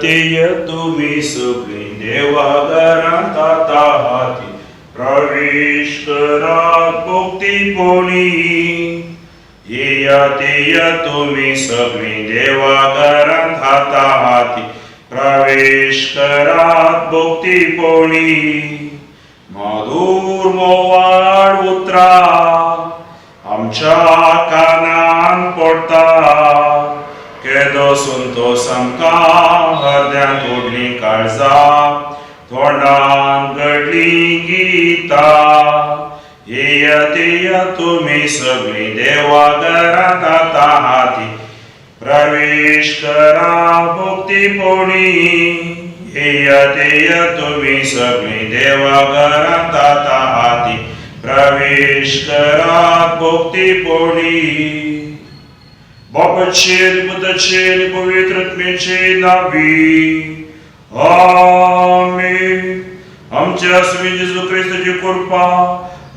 येय तुम्ही सगळी देवाघरांत आता हाती प्रवेश करा मुक्तीपोळी. येय तुम्ही सगळी देवाघरांत आता हाती प्रवेश करा मुक्तीपोळी. मधुर मोवाळ उतरा आमच्या कानान पडता. केदो संतोष आमकां हृदयांत ओडली काळजां तोंडान घडली गितां. येय तुमी सगळीं देवाघरांत आता हाती प्रवेश करा मुक्तीपोळी. येय तुमी सगळीं देवाघरांत आता हाती प्रवेश करा मुक्तीपोळी. बापाचे पुत्राचे पवित्र आत्म्याचे नावी आमेन. आमच्या स्वामी जेजू ख्रिस्ताची कृपा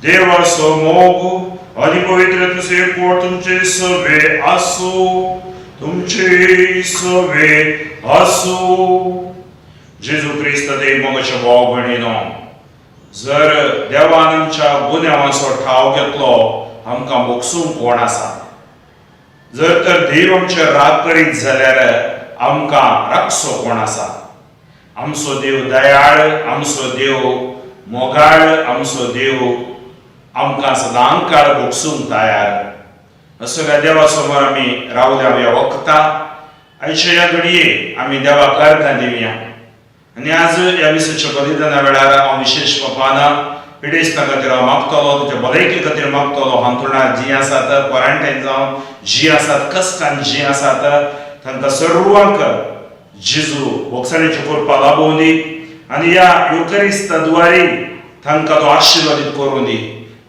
देवाचो मोग आणि पवित्र आत्म्याचे एकवट तुमचे सवे आसो. तुमचे सवे आसो. जेजू ख्रिस्त देव मोगाच्या भाव भयणीनो, जर देवान आमच्या गुन्यांवाचो ठाव घेतलो आमकां मोगसूंक कोण आसा? जर तर देव आमचे राग करीत जाल्यार आमकां राखसो कोण आसा? आमचो देव दयाळ, आमचो देव मोगाळ, आमचो देव आमकां सदां काळ भोगसूंक तयार. सगळ्या देवा समोर आमी रावल्या ह्या वखदां आयच्या ह्या घडये आमी देवाक अर्घां दिवया. आनी आज ह्या मिसाच्या बलिदाना वेळार हांव विशेष पापान पिडेस्तां खातीर हांव मागतलो, तुज्या भलायके खातीर मागतलो. हांतरुणार जीं आसात, क्वॉरंटायन जावन जीं आसात, कश्टान जीं आसात, तांकां सर्वांक जेजू वखदाची कृपा लाभोवन दी आनी ह्या युकरिस्ताद्वारे तांकां तो आशिर्वादीत करून दी.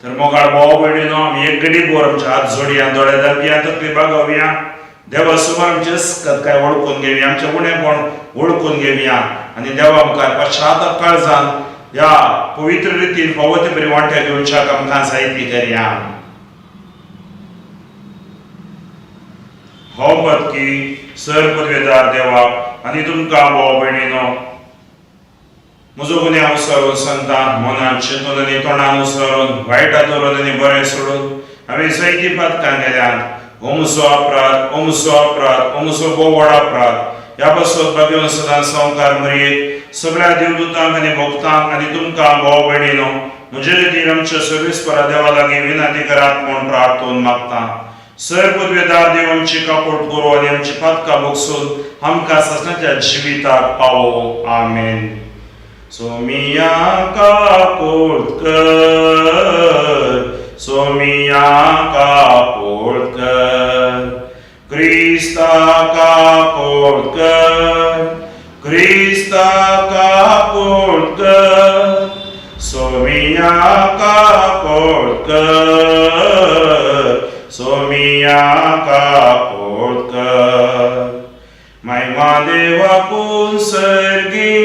तर मोगाळ भाव भयणीनो, आमी एक घडी भर आमचे हात जोडया, दोळे धांपया, तकली बागोवया. देवा समोर आमचे अस्कत काय वळखून घेवया, आमचे उणेपण वळखून घेवया आनी देवा मुखार पश्चाताप काळजान ह्या पवित्र रितीन फावो ते बरी वांट्या घेवच्याक आमकां साहित्य करया. हांव पत्की सर पदवेदार देवा आनी तुमकां भाव भयणीनो, म्हजो गुन्हे अनुसरून संतान मनान चिंतून आनी तोंडान उसरून वायटा दवरून आनी बरें सोडून हांवें सैती पातकां गेल्यान हो म्हजो अपराध, हो म्हजो अपराध, हो म्हजो बोवाळ अपराध. ह्या पासून भाग्यवन सदां संवकार मरयेत सगळ्या देवदूतांक आनी भक्तांक आनी तुमकां भाव भयणीनो, म्हजे रितीन आमच्या सर्वेस्परा देवा लागीं विनंती करात म्हूण प्रार्थून मागता. सर पदवेदार देव आमची कापोट करो आनी आमची पातकां भोगसून आमकां ससनाच्या जिविताक पावो. आमेन. सोमिया कापोट कर, सोमिया कापोट कर, क्रिस्ता कापोट कर, क्रिस्ता कापोट कर, सोमिया कापोट कर, सोमिया कापोट कर. महिमा देवाकून सर्गी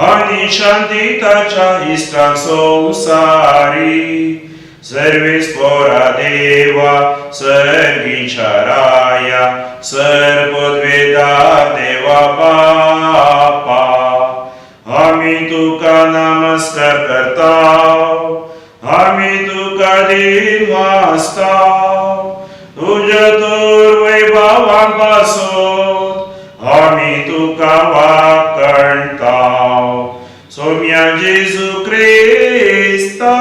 आणि शांती ताच्या इष्टांक संसारी. सर्वेस्परा देवा सर्गीच्या राया, सर्वपदवेदार देवा बापा, आमी तुका नमस्कार करताव, आमी तुका दिन वाजताव. तुज्या तोर वैभवान पासोन आमी तुका वाकणताव. सोम्या जेजू क्रिस्ता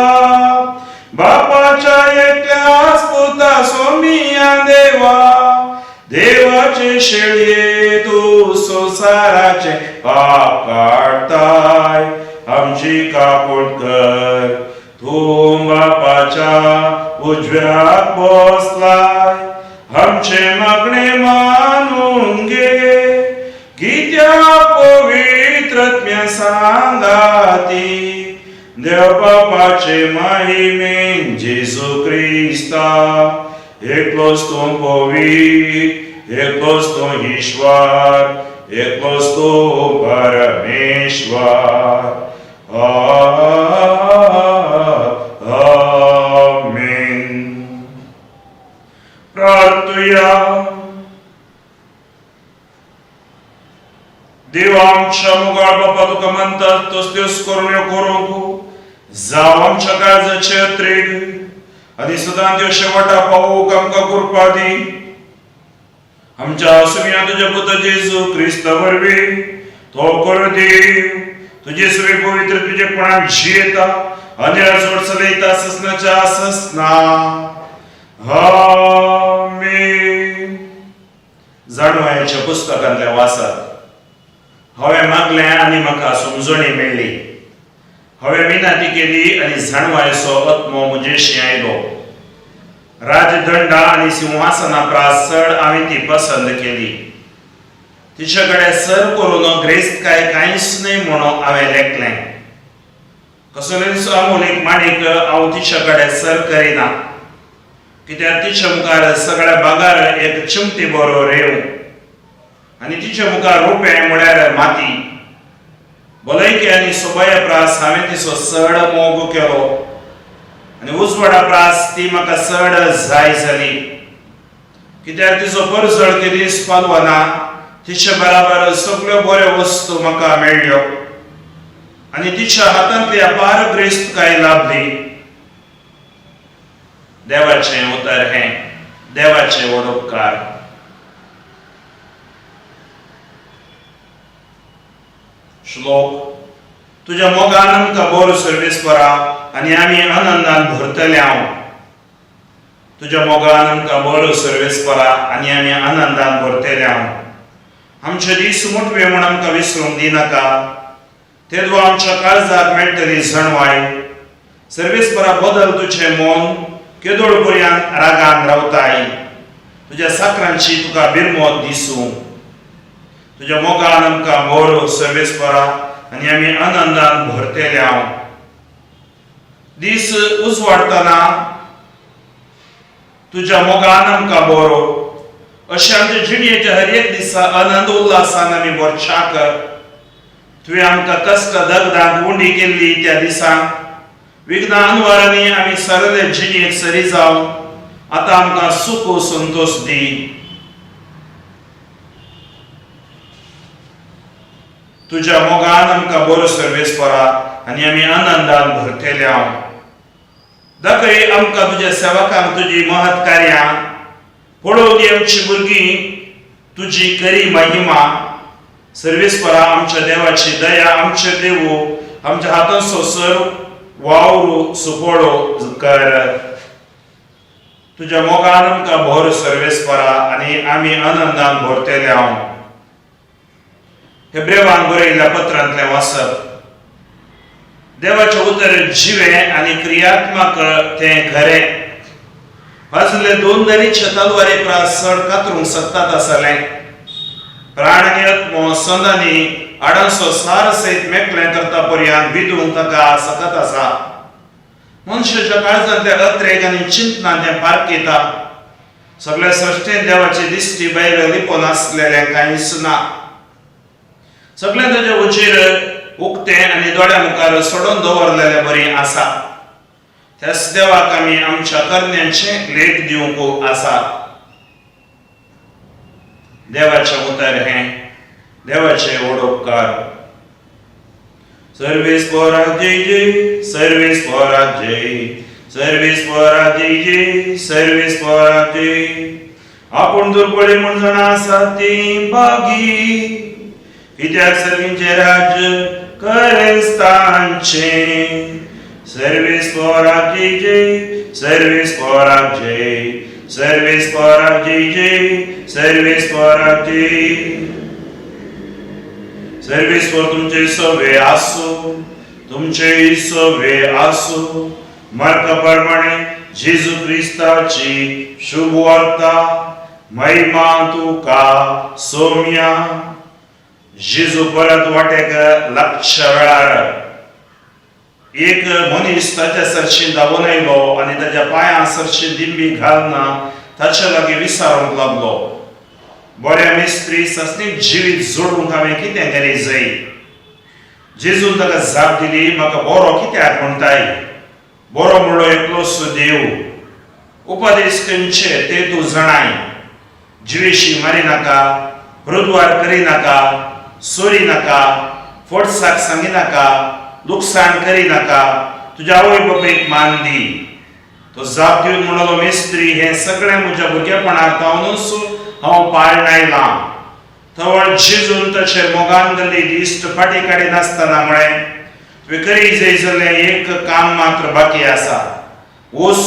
बापाच्या एकट्याच पुता सोमिया देवा, देवाचे शेळये तू संसाराचे पाप काढताय. आमची कापोट कर, तू बापाच्या उजव्याक बसलाय. आमचे मागणे मानून घे, कित्या पवित्र आत्म्या सांगाती. देव बापाचे महिमेन जेजू क्रिस्ता, एकलोच तू पवित्र, एकलोच तू ईश्वर, एकलोच तू परमेश्वर. आमीन. प्रार्थूया. देवा आमच्या मुगाळ बापा तुका म्हणतात तोच त्योच करून करूंक जावं आमच्या काळजाचे अत्रेक आनी सदां त्यो शेवटा पावूंक आमकां कृपा दी. आमच्या सुमिया तुज्या पुत्र जेजू क्रिस्ता वरवीं तो कर देव तुजे सगळे पवित्र तुजे कोणाक जियेता आनी राजवट चलयता ससनाच्या ससना. आमीन. जाणवायेच्या पुस्तकांतल्या वासात हांवें मागलें आनी म्हाका समजणी मेळ्ळी. हांवें विनंती केली आनी जाणवायेचो आत्मो म्हजेशी आयलो. राजदंडा आनी सिंहासना प्रास चड हांवें ती पसंद केली. तिचे कडेन सर करून ग्रेस्त कांयच न्हय म्हणून हांवें लेखलें. कसलोच अमोलीक माणिक हांव तिचे कडेन सर करिना, कित्याक तिचे मुखार सगळ्या भागार एक चिमटी बरो रेव आनी तिचे मुखार रुपें म्हळ्यार माती. भलायकी आनी सोबाया प्रास हांवें तिचो चड मोग केलो आनी उजवाडा प्रास ती म्हाका चड जाय जाली, कित्याक तिचो परजळ किरीस पालवाना तिचे बराबर सगळ्यो बऱ्यो वस्तू म्हाका मेळ्ळ्यो आनी तिच्या हातांतली अपार ग्रेस्तकाय लाभली. देवाचें उतर हें, देवाचे व्हड उपकार. श्लोक. तुझ्या मोगान आमकां बरो सर्वीस करा आनी आमी आनंदान भरतले. हांव तुझ्या मोगान आमकां बरो सर्वीस करा आनी आमी आनंदान भरतले. हांव आमचे दीस मुटवे म्हूण आमकां विसरूंक दिनाका. तेदो आमच्या काळजाक मेळटली जणवाय. सर्वीस करा बदल तुजें मन केदोळ पर्यंत रागान रावताय. तुज्या साकरांची तुका बिरमोत दिसूं. तुझ्या मोगान आमकां बरो सर्वीस करा आनी आमी आनंदान भरतले. हांव दीस उजवाडटना तुझ्या मोगान आमकां बरो अशें आमच्या जिणेच्या हर एक दिसा आनंद उल्हासान आमी भरचाक. तुवें आमकां कश्ट दगदाक उंडी केल्ली त्या दिसांक विघ्नां अनुवारांनी आमी सरले जिणेक सरी जावन आतां आमकां सुख संतोश दी. तुझ्या मोगान आमकां बरो सर्वीस करा आनी आमी आनंदान भरतले. हांव दाखय आमकां तुज्या सेवकांक तुजी महत् कार्यां पळोवनी आमची भुरगीं तुजी करी महिमा. सर्वीस करा आमच्या देवाची दया आमचेर देवू. आमच्या हातांचो सर वावरू सुपळो कर. तुज्या मोगान आमकां बरो सर्वीस करा आनी आमी आनंदान भरतले. हांव हेब्रेवान बरयल्ल्या पत्रांतलें वाचप. देवाचें उतर जिवें आनी क्रियात्मक तें खरें. वाचले 2 दारीचे तलवारी प्रास चड कातरूंक सकतात आसलें. प्राण आनी आत्मो संदांनी आडांचो सार सयत मेकळें करता पर्यंत भिदूंक ताका सकत आसा. मनशाच्या काळजांतल्या अत्रेक आनी चिंतनां तें पारखीता. सगळ्या सृश्टेंत देवाची दिश्टी भायर लिपोवन आसलेलें कांयच ना. सगळें ताचे उजेर उक्तें आनी दोळ्या मुखार सोडून दवरलेलें बरी आसा. त्याच देवाक आमी आमच्या करण्यांचे लेख दिवंक आसा. देवाचें उतर हें, देवाचे व्हड उपकार. सर्वीस पोराक जय जय, सर्वीस पोराक जय, सर्वीस पोराक जय जय, सर्वीस पोराक जय. आपूण दुर्बळी म्हूण जाणा आसा ती बागी, कित्याक सर्वींचे राज्य करेस्तांचें. सर्वीस पोराक जय जय, सर्वीस पोराक जय, सर्वीस पोराक जय जय, सर्वीस पोराक जय. सर्वीस पोर तुमचे सवे आसो, तुमचे सवे आसो. मार्क प्रमाणे जेजू क्रिस्ताची शुभ वार्ता. महिमा तुका सोम्या. जेजू परत वाटेक लागच्या वेळार एक मनीस ताच्या सरशी धांवून आयलो आनी ताच्या पांयां सरशी दिंबी घालना ताचे लागीं विचारूंक लागलो, बऱ्या मिस्त्री सस्नीक जिवीत जोडूंक हांवें कितें करी जाय. जेजून ताका जाप दिली, म्हाका बरो कित्याक म्हणटाय. बरो म्हणलो एकलोच देव. उपदेश खंयचे ते तूं जाणाय. जिवेशी मारी नाका, मृदवार करी नाका, सोरी नाका, फोडसाक सांगी नाका, लुकसाण करी नाका, तुज्या आवय बापायक मान दी. तो जाप दिवन म्हणलो, मेस्त्री हें सगळें म्हज्या भुरगेपणाक पावनूच हांव पाळून आयलां. थवळ जेजून ताचे मोगान घाल्ली दिश्ट फाटी काडी नासतना म्हळें, तुवें करी जाय जाल्यार एक काम मात्र बाकी आसा. वच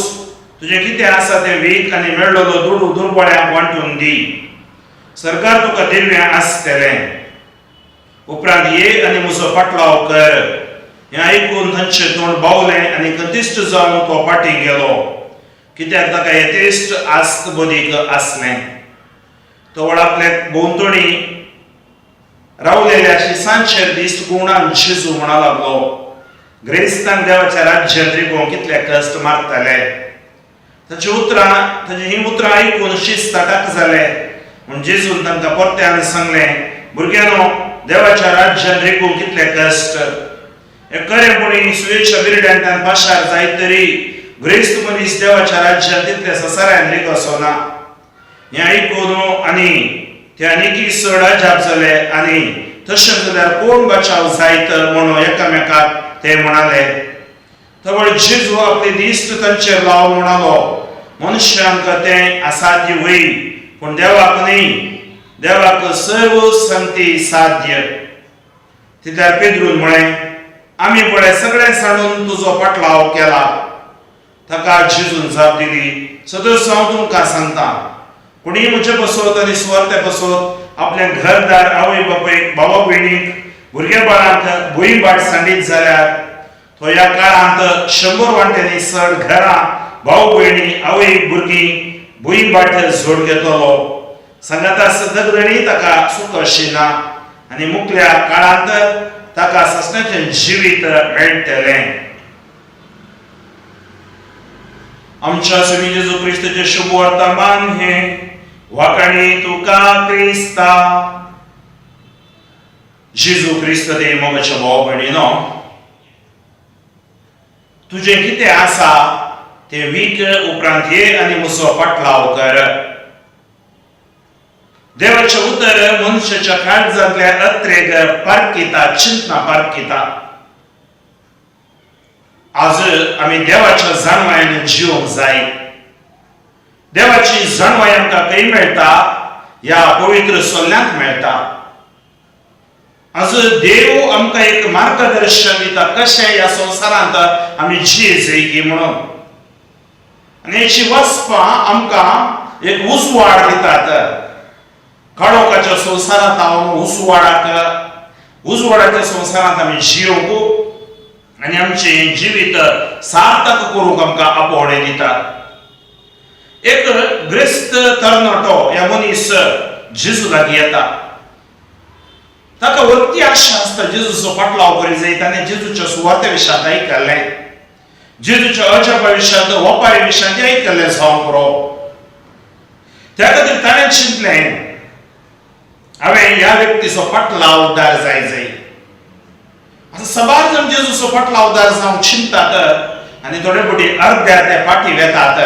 तुजें कितें आसा तें वीक आनी मेळ्ळलो दुडू दुर्बळ्यांक वांटून दी. सरकार तुका दिव्य आसतलें. उपरांत ये आनी म्हजो पाटलाव कर. हें आयकून तांचें तोंड बावलें आनी कतिश्ट जावन तो फाटी गेलो, कित्याक ताका यथेश्ट आस्त बदीक आसलें. तो आपल्या भोंवतणी रावलेल्या अशी सांजेर दिश्ट गुणान जेजू म्हणा लागलो, ग्रेस्तांक देवाच्या राज्यांत रिकोवंक कितले कश्ट मारतले. ताची ही उतरां आयकून शिस्ताटाक जाले. म्हूण जेजून तांकां परत्यान सांगलें, भुरग्यांनो, देवाच्या राज्यांत रिकोवंक कितले कश्ट. हे खरेपणी सुयेच्या बिरड्यांतल्यान पाशार जायत तरी ग्रेस्त मनीस देवाच्या राज्यांत तितले ससाऱ्यान रिकोसो ना. हें आयकून आनी ते आनीक चड अजाप जाले आनी तशें जाल्यार कोण बचाव जायत म्हणून एकामेकाक ते म्हणाले. थवळ जेजू आपले दिश्ट तांचेर लावन म्हणालो, मनशांक तें असाध्य वय, पूण देवाक न्ही. देवाक सर्व संगती साध्य. तितल्यार पेद्रून म्हळें, आमी पळय सगळें सांडून तुजो पाटलाव केला. ताका जेजून जाप दिली, सदोस हांव तुमकां सांगता, कोणी म्हजे बसत आनी सुवार्ते बसत आपल्या घरदार आवय बापायक भावा भयणीक भुरगे बाळांक भुंय बाट सांडीत जाल्यार तो ह्या काळांत 100 वांट्यांनी चड घरां भाव भयणी आवय भुरगीं भुंय बाट जोड घेतलो. सांगाता सदगणी ताका सुख आशिना आनी मुखल्या काळांत ताका ससण्याचें जिवीत मेळटलें. आमच्या स्वामी जेजू क्रिस्ताचे शुभ वर्तमान हे वाकाणी तुका क्रिस्ता. जेजू क्रिस्त ते मोगाच्या भाव भयणीनो, तुजें कितें आसा तें वीक उपरांत ये आनी म्हजो पाटलाव कर. देवाचें उतर मनशाच्या काळजांतल्या अत्रेक पारखिता, चिंतना पारखिता. आज आमी देवाच्या जाणवायेन जिवंक जाय. देवाची जाणवाय आमकां खंय मेळटा? ह्या पवित्र सोल्ल्यांत मेळटा. आज देव आमकां एक मार्गदर्शन दिता कशें ह्या संवसारांत आमी जियेची म्हणून. आनी हेची वचपां आमकां एक उजवाड दितात. काळोखाच्या संवसारांत हांव उजवाडाच्या संवसारांत आमी जियोंक आनी आमचें जिवीत सार्थक करूंक आमकां आपोवणें दितात. एक ग्रेस्त तरणाटो ह्या मनीस जेजू लागीं येता. ताका वरती आशा आसता जेजूचो पाटलाव करी जायत आनी जेजूच्या सुवाते विशयांत आयकल्लें, जेजूच्या अजापा विशयांत वपारी विशयांत आयकल्लें जावंक पुरो. त्या खातीर ताणें चिंतलें, हांवें ह्या व्यक्तीचो पाटलावदार जाय. आतां सबार जण जेजूचो पाटलावदार जावंक चिंतात आनी थोडे फावटी अर्द्या ते फाटी वेतात.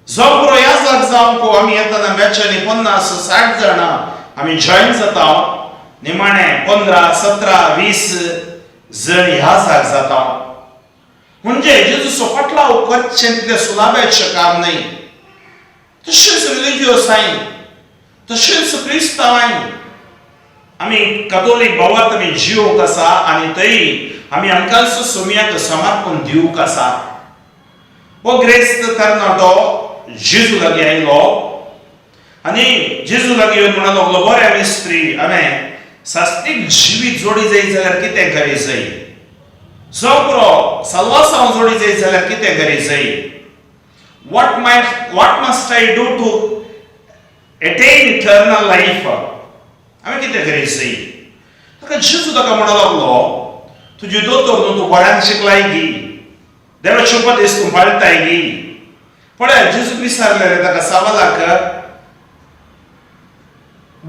जावं पुरो ह्या जाग जावंक आमी येतना बॅचांनी 50-60 जाणां आमी जॉयन जाता. निमाणे 15-17-20 जण ह्या जाग जाता. म्हणजे जेजूचो पाटलाव करचें तितलें सुलाभेचें काम न्ही. तशेंच रिलिजियसांय, तशेंच क्रिस्तांवांय आमी कातोलीक भावांत आमी जिवंक आसा आनी थंय आमी आमकांच सोम्याक समर्पण दिवंक आसा. हो ग्रेस्त तरणाटो जेजू लागीं आयलो आनी जेजू लागीं येवन म्हणून लागलो, बरें मिस्त्री, हांवें सास्तीक जिवीत जोडी जाय जाल्यार कितें करी जाय? जावं पुरो साल्वासांव जोडी जाय जाल्यार कितें करी जाय? What must I do to attain eternal life? हांवें कितें करी जाय? ताका जेजू ताका म्हणूंक लागलो, तुजी दोतोर न्हू, तूं बऱ्यान शिकलाय गी, देवाचे उपदेश तूं पाळटाय गी. पळय जेजू विचारलें ताका सवालाक,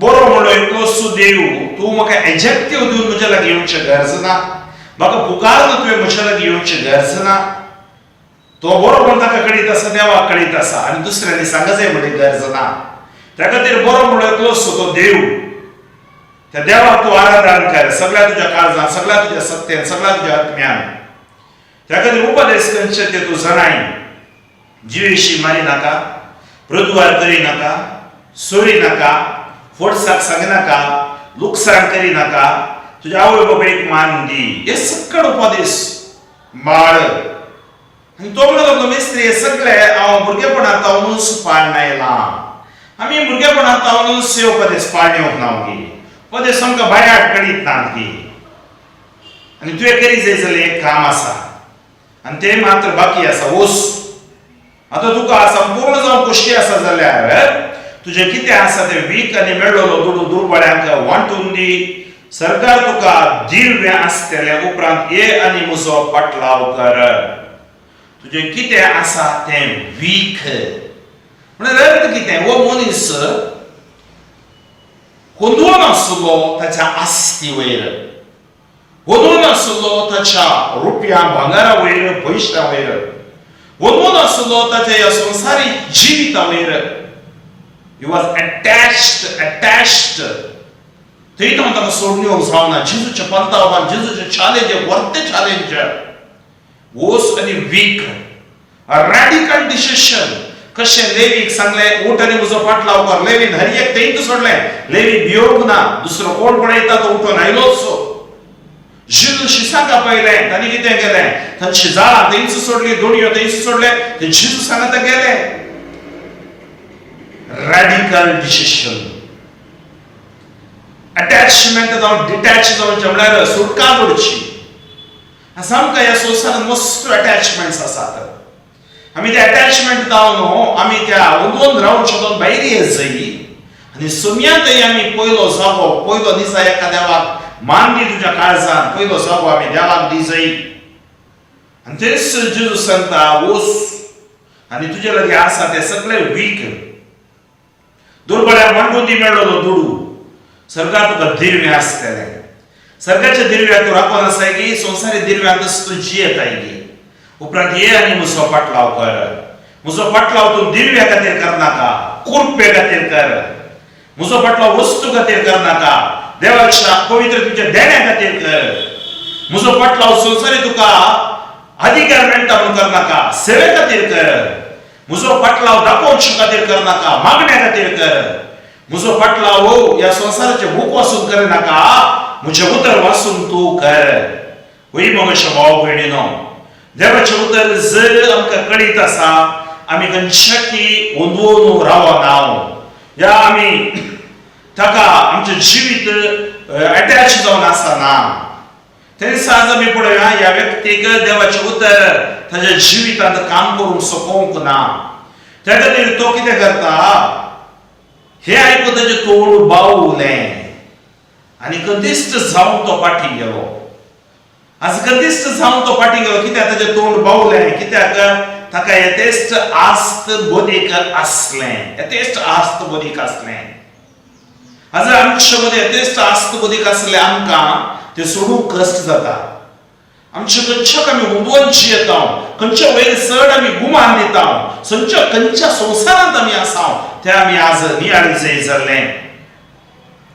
बरो म्हणलो एकलोसो देव तूं म्हाका एजेक्टिव्ह दिवन म्हज्या लागीं येवचें गरज ना, म्हाका पुकारून तुवें म्हज्या लागीं येवचें गरज ना. तो बरो म्हण ताका कळीत आसा, देवाक कळीत आसा, आनी दुसऱ्यांनी सांगा जाय म्हणून गरज ना. त्या खातीर बरो म्हणलो एकलोसो तो देव, त्या देवाक तूं आराधन कर सगळ्या तुज्या काळजांत, सगळ्या तुज्या सत्यान, सगळ्या तुज्या आत्म्यान. त्या खातीर उपदेश खंयचे ते तूं जाणाय. जिवेशी मारी नाका, प्रद्वार करी नाका, सोरी नाका, फोडसाक सांगनाका, लुकसाण करी नाका, तुज्या आवय बापायक मान दी. हे सगळे उपदेश बाळ. आनी तो म्हणून लागलो मेस्त्री हे सगळे हांव भुरगेपणांतावनूच पाळून आयलां. आमी भुरगेपणांतावनूच हे उपदेश पाळणे ना गी. उपदेश आमकां भायर कळीत ना गी. आनी तुवें करी जाय जाल्यार एक काम आसा, आनी तें मात्र बाकी आसा. वोस आतां तुका संपूर्ण जावन खुशी आसा जाल्यार तुजें कितें आसा तें वीक आनी मेळ्ळलो दुर्बळ्यांक वांटून दी. सरकार तुका दिव्य आसतले उपरांत ये आनी म्हजो पाटलाव कर. तुजें कितें आसा तें वीक म्हणल्यार अर्थ कितें? वो मनीस कोंदूळ नासलो ताच्या आस्ती वयर, कोंदूळ नासलो ताच्या रुपया भांगारा वयर, पयशां वयर, कोंदूळ नासलो ताच्या ह्या संवसारी जिविता वयर. He was attached. थंय तो ताका सोडून येवंक जावना. जेजूच्या पंथावान, जेजूचे चॅलेंज, वर्ते चॅलेंज. वोस आनी वीक, रॅडिकल डिसिशन. कशें लेवीक सांगलें उठ आनी म्हजो पाटलाव कर. लेवीन हरयेक थंयच सोडलें. लेवी भियोंक ना, दुसरो कोण पळयता तो उठून आयलोच. जेजू शिसांका पयलें, तांणी कितें केलें? तांची जाळां थंयच सोडली, दोणयो थंयच सोडले, ते जेजू सांगता गेले. Radical decision. अटॅचमेंट जावन डिटॅच जावचें म्हळ्यार सुटका करची. आमकां ह्या संवसारांत मस्त अटॅचमेंट्स आसात. आमी ते अटॅचमेंट जावन आमी त्या उलोवन रावन सोदून भायर येत जायी आनी सुमयांतय आमी पयलो जागो, पयलो दिसा एका देवाक मान दी तुज्या काळजांत, पयलो जागो आमी देवाक दी जायी. आनी तेच जेजू सांगता वोस आनी तुजे लागीं आसा ते सगळे वीक, दुर्बळ्यांक वांटून दी मेळ्ळलो दुडू. सरकार तुका दिव्य आसतले. सरकाराच्या दिव्याक तूं राखून आसाय गी, संवसारी दिव्यांतच तूं जियेताय गी. उपरांत ये आनी म्हजो पाटलाव कर. म्हजो पाटलाव तूं दिव्या खातीर करनाका, कुरपे खातीर कर. म्हजो पाटलाव वस्तू खातीर करनाका, देवाच्या पवित्र तुज्या देण्या खातीर कर. म्हजो पाटलाव संवसारी तुका अधिकार मेळटा म्हूण करनाका, सेवे खातीर कर. म्हजो पाटलाव दाखोवचे खातीर करनाका, मागण्या खातीर कर. म्हजो पाटलाव ह्या संवसाराचे बूक वाचून करनाका, म्हजें उतर वाचून तूं कर. वय मगोच्या भाव भयणीनो, देवाचें उतर जर आमकां कळीत आसा, आमी खंयच्याकी ओंदवून रावना. ह्या आमी ताका आमचें जिवीत अटॅच जावन आसना. तरी आज आमी पळया ह्या व्यक्तीक देवाचें उतर ताच्या जिवितांत काम करूंक सोपोवंक ना. त्या खातीर तो कितें करता? हे आयकून ताचें तोंड बावलें आनी कदिश्ट जावन तो फाटीं गेलो. आज कदिश्ट जावन तो फाटीं गेलो. कित्याक ताचें तोंड बावलें? कित्याक ताका यथेश्ट आस्त बोदीक आसलें. यथेश्ट आस्त बोदीक आसलें. आज आमचे मदें यथेश्ट आस्त बोदीक आसलें आमकां तें सोडूंक कश्ट जाता. आमचे खंयच्याक आमी हुबोवन जियेता, खंयच्या वयर चड आमी गुमान दिता, खंयच्या संवसारांत आमी आसा ते आमी आज नियाळी जाय जाल्लें.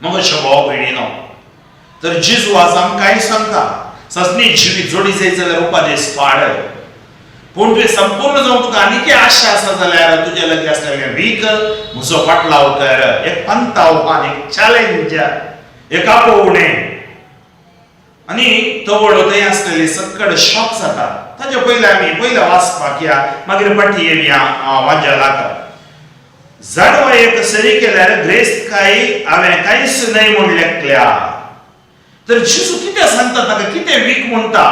मगोच्या भाव भयणीनो, तर जेजू आज आमकां सांगता ससनी जिवीत जोडी जाय जाल्यार उपदेश पाड. पूण तुवें संपूर्ण जावन तुका आनीक आशा आसा जाल्यार तुजे लागीं आसलेले वीक म्हजो पाटलाव कर. एक पंथ आव्हान, एक चॅलेंज, एक आपोवणें. आनी तो व्हडलो थंय आसलेली सकड शॉक जाता. ताचे पयलें आमी पयलें वाचपाक या, मागीर फाटीं येवया वांजेलाक. जाणवायेक सरी केल्यार ग्रेस्त हांवें कांयच न्हय म्हूण लेखल्या. तर जेजू कितें सांगता ताका? कितें वीक म्हणटा?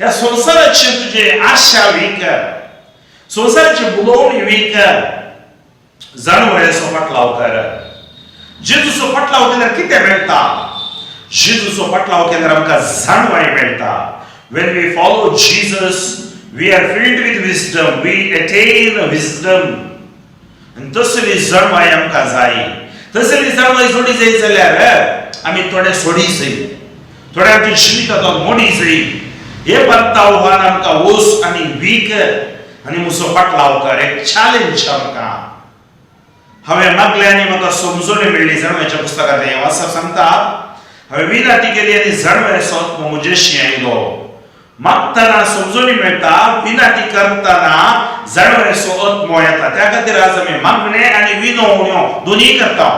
ह्या संवसाराची तुजे आशा वीक, संवसाराची बुलोवणी वीक. जाणवायेचो पाटलाव कर. जेजूचो पाटलाव केल्यार कितें मेळटा? जेजूचो पाटलाव केल्यार आमकां जाणवाय मेळटा. When we follow Jesus, we are filled with wisdom. We attain wisdom. आनी तसली जाणवाय आमकां जाय. तसली जाणवाई सोडी जाई जाल्यार आमी थोडे सोडी जाई, थोडे आमची जिवितांत मोडी जाई. हे परताव्हान आमकां ओस आनी वीक आनी मुसो फाटलाव कर एक चॅलेंज आमकां. हांवें मागलें आनी म्हाका समजून मेळ्ळी जाणवायच्या पुस्तकांत हें वाचप सांगता. हांवें विनंती केली आनी जाणवायचो आत्मो म्हजेशी आयलो. मागतना समजून मेळटा, विनंती करतना जाणवायचो आत्मो येता. त्या खातीर आज आमी मागणे आनी विनवण्यो दोनीय करता.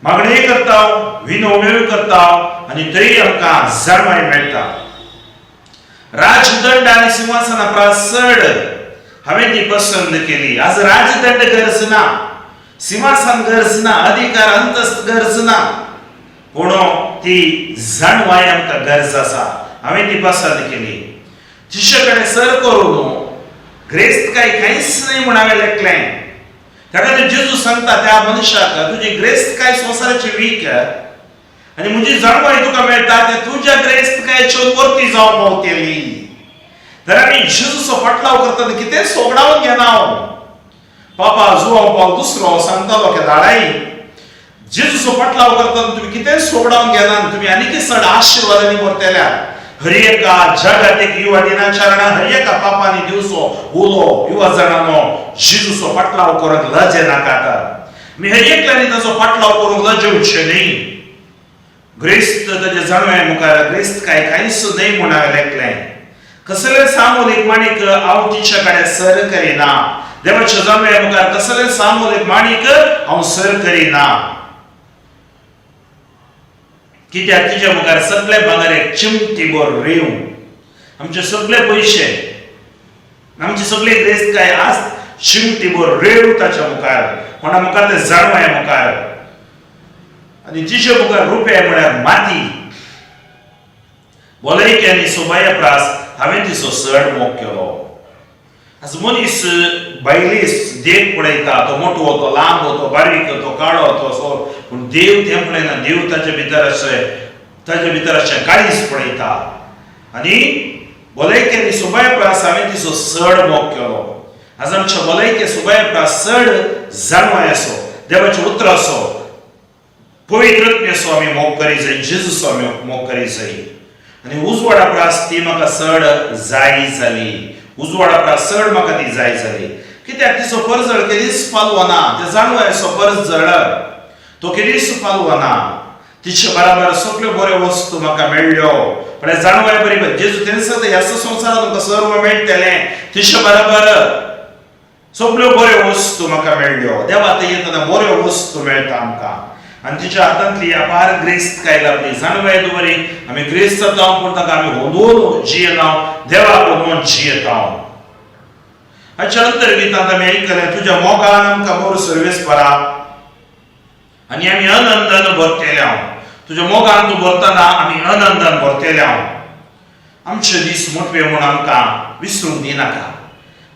मागणेय करता, विनवण्योय करता आनी थंय आमकां जाणवाय मेळटा. राजदंड आनी सिंहासना प्रासड हांवें ती पसंद केली. आज राजदंड गरज ना, सिंहासन गरज ना, अधिकार अंतस्त गरज ना, पूण ती जाणवाय आमकां गरज आसा. हांवें ती पसंद केली. तिचे कडेन सर करून ग्रेस्त कांयच नाही म्हूण हांवें लेखलें. त्या खातीर जेजू सांगता त्या मनशाक, तुजी ग्रेस्त काय संवसाराची वीक आनी म्हजी जाणवाय तुका मेळटा ते तुज्या ग्रेस्तकायेच्यो वर्ती जावं पावतली. तर आमी जेजूचो फाटलाव करतना कितें सोगडावन घेना. पापा जुवांव पाव दुसरो सांगतालो केदाराई, जेजूचो फाटलाव करतना तुमी कितें सोगडावन घेना. तुमी आनीक चड आशिर्वादांनी भरतल्या. हर एका जगात युवा दिनाचरणा हर एका पापांनी दिवचो उलो युवा जाणांनो जेजूचो फाटलाव करूंक लजे नाकात. मी हर एकल्यानी ताचो फाटलाव करूंक लजेवचें न्ही. ग्रेस्त ताच्या जाणव्या मुखार ग्रेस्त कांयच न्हय म्हूण हांवें लेखलें. कसले सामूलीक माणिक हांव तिचे कडेन सर करिना. देवाच्या जाणव्या मुखार कसले सामूलीक माणिक हांव सर करिना. कित्याक तिच्या मुखार सगळे भांगर एक चिमटी भर रेंव. आमचे सगळे पयशे, आमची सगळी ग्रेस्त काय आज चिमटी भर रेंव ताच्या मुखार. कोणा मुखार ते जाणवाय मुखार. आनी तिचे मुखार रुपये म्हळ्यार माती. भलायकी आनी सोबाया प्रास हांवें तिचो चड मोग केलो. आज मनीस बायलेस देव पळयता, तो मोठो, तो लांब, तो बारीक, तो काळो, तो सो, पूण देव तें पळयना. देव ताचे भितर अशें काळीज पळयता. आनी भलायकी आनी सोबाया प्रास हांवें तिचो चड मोग केलो. आज आमच्या भलायकी सोबाया प्रास चड जाणवाय असो, देवाचें उतर असो, पवित्रत्व असो आमी मोग करी जाय, जेजूचो आमी मोग करी जाय. आनी उजवाडा प्रास ती म्हाका चड जाय जाली. उजवाडा प्रास चड म्हाका ती जाय जाली. कित्याक तिचो परजळ केदीच पालवना. त्या जाणवायचो परजळ तो केदीच पालवना. तिचे बराबर सगळ्यो बऱ्यो वस्तू म्हाका मेळ्ळ्यो. पण जाणवाय बरी जेजू तें सांगता ह्या संवसारांत तुमकां सर्व मेळटलें. तिचे बराबर सगळ्यो बऱ्यो वस्तू म्हाका मेळ्ळ्यो. देवा थंय येतना बऱ्यो वस्तू मेळटा आमकां. आनी तिच्या हातांतली अपार ग्रेस्त काय लागली. जाणवाय दवरी आमी ग्रेस्त जाता पूण ताका आमी होंदून जियेना, देवाक होंदून जियेता. हाच्या अंतर्गितांत आमी आयकलें तुज्या मोगान आमकां बरो सर्वेस भरा आनी आमी आनंदान भरतले. तुज्या मोगान तूं भरतना आमी आनंदान भरतले. आमचे दीस मोठवे म्हूण आमकां विसरूंक दिनाका.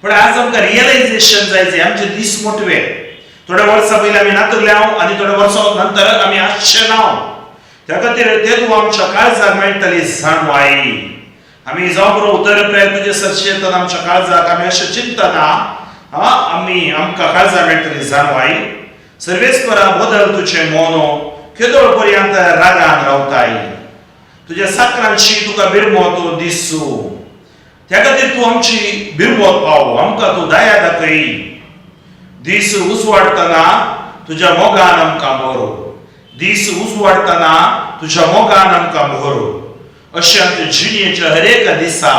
पण आज आमकां रियलायजेशन जायचें आमचे दीस मोठवे. थोड्या वर्सां पयलीं आमी नातुरले आनी थोड्या वर्सां नंतर आमी आसचे ना. त्या खातीर तें आमच्या काळजाक मेळटली जाणवाय. आमी जावं बरो उतर एप्रिल तुजे सरशी येतना आमच्या काळजाक आमी अशें चिंतना आमकां काळजाक मेळटली जाणवाय. सर्वेस्परा बदल तुजे मोनो केदोळ पर्यंत रागान रावताय. तुज्या साकरांची तुका बिरमोत दिसू. त्या खातीर तूं आमची बिरमोत पाव. आमकां तूं दया दाखय. दीस उजवाडतना तुज्या मोगान आमकां भर. दीस उजवाडतना तुज्या मोगान आमकां भर. अशें आमच्या जिणेच्या हर एका दिसा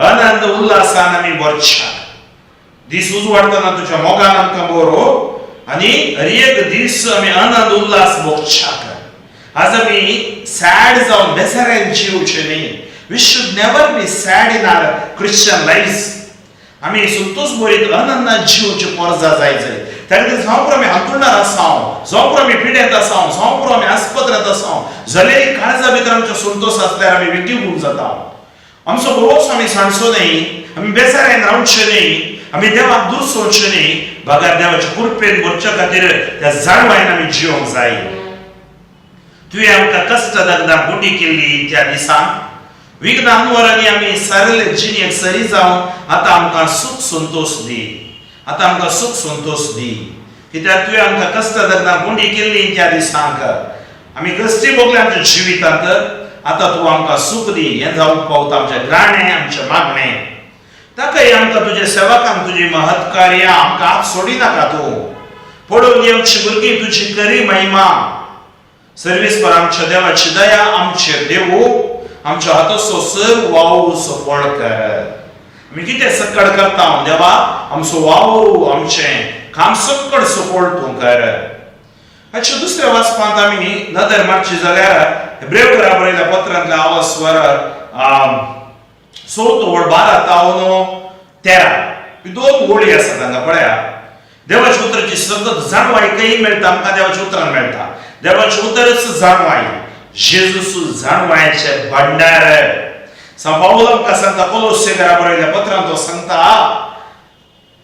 आनंद उल्हासान आमी भरच्या. दीस उजवाडतना तुज्या मोगान आमकां भर आनी हर एक दीस आमी आनंद उल्हास भोगच्याक. आज आमी सॅड जावन बेजारान जिवचे न्ही. We should never be sad in our Christian lifes. आमी संतोष भरीत आनंदान जिवचे परजा जाय जाय. त्या खातीर जावं पुरो आमी हांतरुणार आसां, जावं पुरो आमी पिड्यांत आसां, जावं पुरो आमी आस्पत्रांत आसां, जाल्यार काळजा भितर आमचो संतोष आसल्यार आमी विटीव जाता. आमचो बोस आमी सांडचो न्ही. आमी बेजारान रावचे न्ही. आमी देवाक दूर सोडचे न्ही. भागार देवाच्या कृपेन भरच्या खातीर त्या जाणवायन आमी जिवंक जाय. तुवें आमकां कश्ट दगदां मोठी केल्ली त्या दिसान विघ्नान वरांनी आमी सारले जिणेक सरी जावन आतां आमकां सूख संतोष दी. आतां आमकां सूख संतोष दी. कित्याक तुवें आमकां कश्ट जगना गुंडी केल्ली त्या दिसांक आमी कश्टी भोगले आमच्या जिवितांत आतां तूं आमकां सूख दी हें जावंक पावता आमचें ग्राणें आमचें मागणें ताकाय आमकां तुजे सेवकांक तुजी महत्कार्यां आमकां हात सोडिनाका तूं पडून येवची भुरगीं तुजी करी महिमा सर्वेस्पर आमच्या देवाची दया आमचेर देवू आमच्या हातोसो सर्व वावूर सफळ कर आमी कितें सकड करता देवा आमचो वावूर आमचें काम सकड सफळ तूं कर हाच्या दुसऱ्या वाचपांत आमी नदर मारची जाल्यार हेब्रेवकारां बरयल्या पत्रांतल्या आवास्वर 12:13 दोन वळी आसात हांगा पळया देवाच्या उतराची सतत जाणवायकय मेळटा आमकां देवाच्या उतरान मेळटा देवाचे उतरच जाणवाय जेजूस जाणवायचे भंडार पाऊल आमकां सांगता कोलोस्सेकारां बरयल्या पत्रांत तो सांगता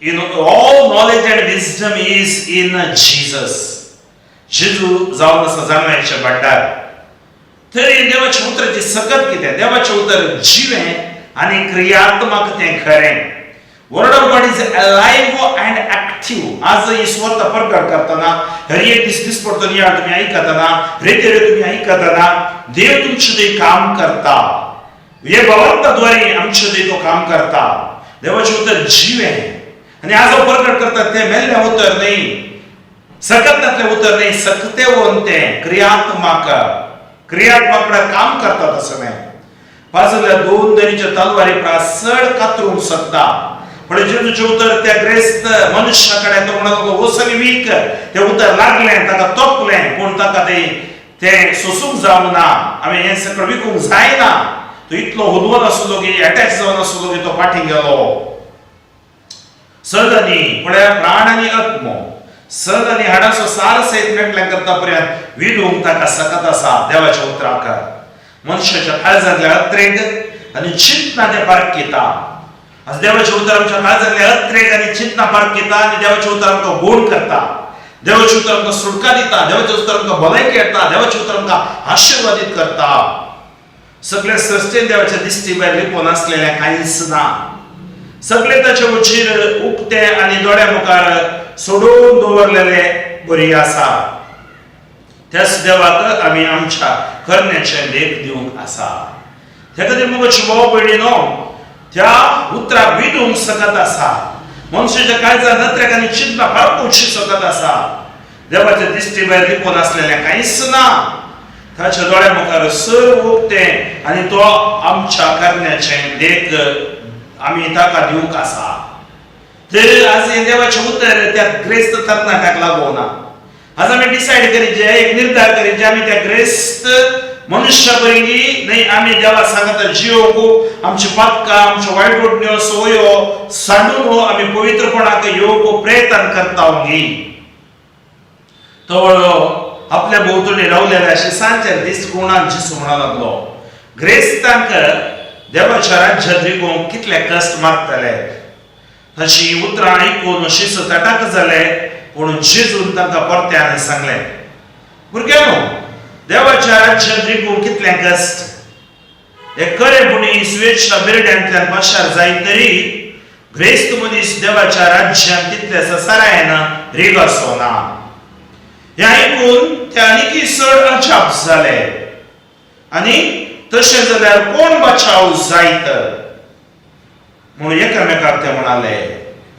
in all knowledge and wisdom is in Jesus जेजू जावन आसा जाणवायचे भंडार तरी देवाचे उतराची सकत कितें देवाचे उतर जिवें आनी क्रियात्मक तें खरें Word of God is alive and active. आज ईश्वर प्रकट करताना हर एक दिस पडतो या तुम्ही ऐकताना रेते तुम्ही ऐकताना देव तुमचे ते काम करता हे भगवंताद्वारे आमचे ते तो काम करता देवाचे उतर जीव आहे आणि आज प्रकट करतात ते मेल्ले उतर नाही सकतातले उतर नाही सकतेवंते क्रियात्मक काम करतात असं नाही बाजूला दोन दरीच्या तलवारी सड कातरून सकता पण जेजूचे उतर त्या ग्रेस्त मनुष्याकडे तो म्हणतो ओसली वीक ते उतर लागले ताका तोपले पण ताका ते सोसूंक जावना आमी हे सगळं विकूंक जायना तो इतलो हुदवत आसलो की अटॅच जावन आसलो की तो फाटी गेलो सदनी पळय प्राण आनी आत्मो सद आनी हाडाचो सार सहित मेकल्यां करता पर्यंत विडूंक ताका सकत आसा देवाच्या उतराक मनुष्याच्या काळजांतल्या अत्रेक आनी चिंतना ते पारखीता आज देवाचे उतर आमच्या काळजांतल्या अत्रेक आनी चिंतना पारखीता आनी देवाचे उतर आमकां गोड करता देवाचे उतर आमकां सुटका दिता देवाचे उतर आमकां भलायकी हाडटा देवाचे उतर आमकां आशिर्वादीत करता सगळे सृश्टीन देवाच्या दिश्टी भायर लिपोवन आसलेले कांयच ना सगळे ताचे उचीर उक्ते आनी दोळ्या मुखार सोडून दवरलेले बरी आसा त्याच देवाक आमी आमच्या करण्याचें देख दिवंक आसा त्या खातीर मुगोची भाव भयणीनो त्या उतराक विडूंक सकत आसा मनुष्याच्या काळजांत अत्रेक आनी चिंतना पारखूंची सकत आसा देवाच्या दिश्टी भायर लिपोवन आसलेले कांयच ना ताच्या दोळ्या मुखार सर्व उक्ते आनी तो आमच्या करण्याचें देख आमी ताका दिवंक आसा तर आज हे देवाचें उतर त्या ग्रेस्त तरणाट्याक लागून आज आमी डिसायड करीचे एक निर्धार करीचे आमी त्या ग्रेस्त मनुष्य भरिगी नाही आमी देवा सांगता जियोक आमची पातकां आमच्यो वायट वडण्यो सवयो सांडून आमी पवित्रपणाक येवक प्रयत्न करता गी तो आपल्या भोवतणी रावलेल्या शिसांचेर दीस कोणाक जिसू म्हणा लागलो ग्रेस्तांक देवाच्या राज्यांत विकोंक कितले कश्ट मागतले ताची उतरां आयकून शिस तटाक जाले पूण जेजून तांकां परत्यान सांगले भुरग्यांनो देवाच्या राज्यांत विकोंक कितले कश्ट हे खरेपणी स्वेच्छा बिरड्यांतल्यान पाशार जायत तरी ग्रेस्त मनीस देवाच्या राज्यांत तितले ससारायन रिगसो ना हे आयकून ते आनीक चड अजाप जाले आनी तशें जाल्यार कोण बचाव जायत म्हणून एकामेकाक ते म्हणाले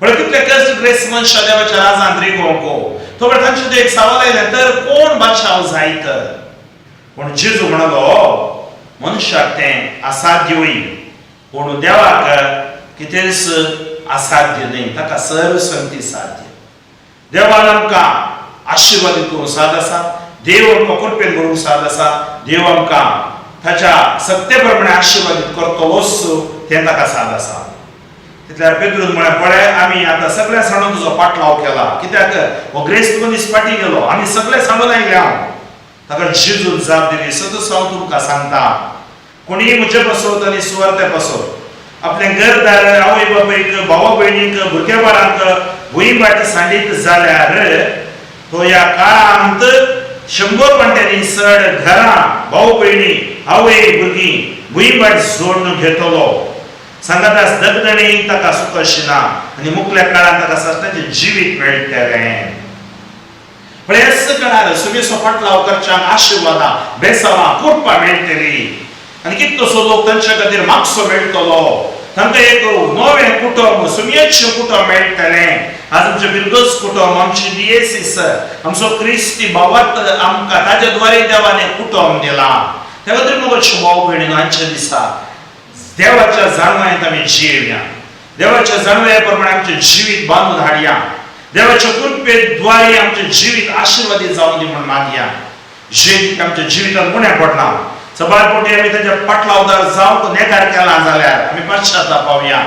पण कितले कश्ट ग्रेस्त मनशां देवाच्या राजांत रिगोवंक तो तांचे एक सवाल आयले तर कोण बचाव जायत पण जेजू म्हणालो मनशाक तें असाध्य होईल पूण देवाक कितेंच असाध्य न्ही ताका सर्व संगती साध्य देवान आमकां आशिर्वादीत करूंक साद आसा देव आमकां कृपेन भरूंक साद आसा देव आमकां ताच्या सत्ते प्रमाणे आशिर्वादीत करतलोच तें ताका साद आसा तितल्यार पेद्रून म्हळ्यार पळय आमी आतां सगळे सांडून तुजो पाटलाव केला कित्याक हो ग्रेस्त मनीस फाटी गेलो आमी सगळे सांडून आयले हांव ताका जेजून जाप दिली सतत हांव तुमकां सांगता कोणीय म्हजे पासत आनी सुवार्ते पासत आपले घरदार आवय बापायक भावा भयणीक भुरग्या बाळांक भुंय बाट सांडीत जाल्यार तो ह्या काळांत 100 पांट्यांनी चड घरां भाऊ भयणी आवय भुरगीं भुंय बाट जोडून घेतलो सांगातास दगदणी ताका सुख आशिना आनी मुखल्या काळांत ताका सत्याचें जिवीत मेळटलें प्रयत्न करणार सुबेसो फाटलाव करच्यांक आशीर्वादा बेसावा कुर्पा मेळटली आनी कितलोसो लोक तांचे खातीर मागसो मेळटलो तांकां एक नवें कुटुंब सुमेचें कुटुंब मेळटलें आज आमचे बिरगोस कुटुंब आमची डिएसीस आमचो क्रिस्ती भावात आमकां ताजे द्वारे देवाने कुटुंब दिला त्या खातीर म्हज्या भाव भयणीनो आजच्या दिसा देवाच्या जाणवायेंत आमी जियेवया देवाच्या जाणवाये प्रमाणे आमचें जिवीत बांदून हाडया देवाच्या कृपेद्वारे आमचें जिवीत आशिर्वादीत जावं दी म्हूण मागया जे आमच्या जिवितांत गुण्या पडना सबारपोटी आमी ताच्या पाटलावदार जावंक नेकार केला जाल्यार आमी पश्चाताप पावया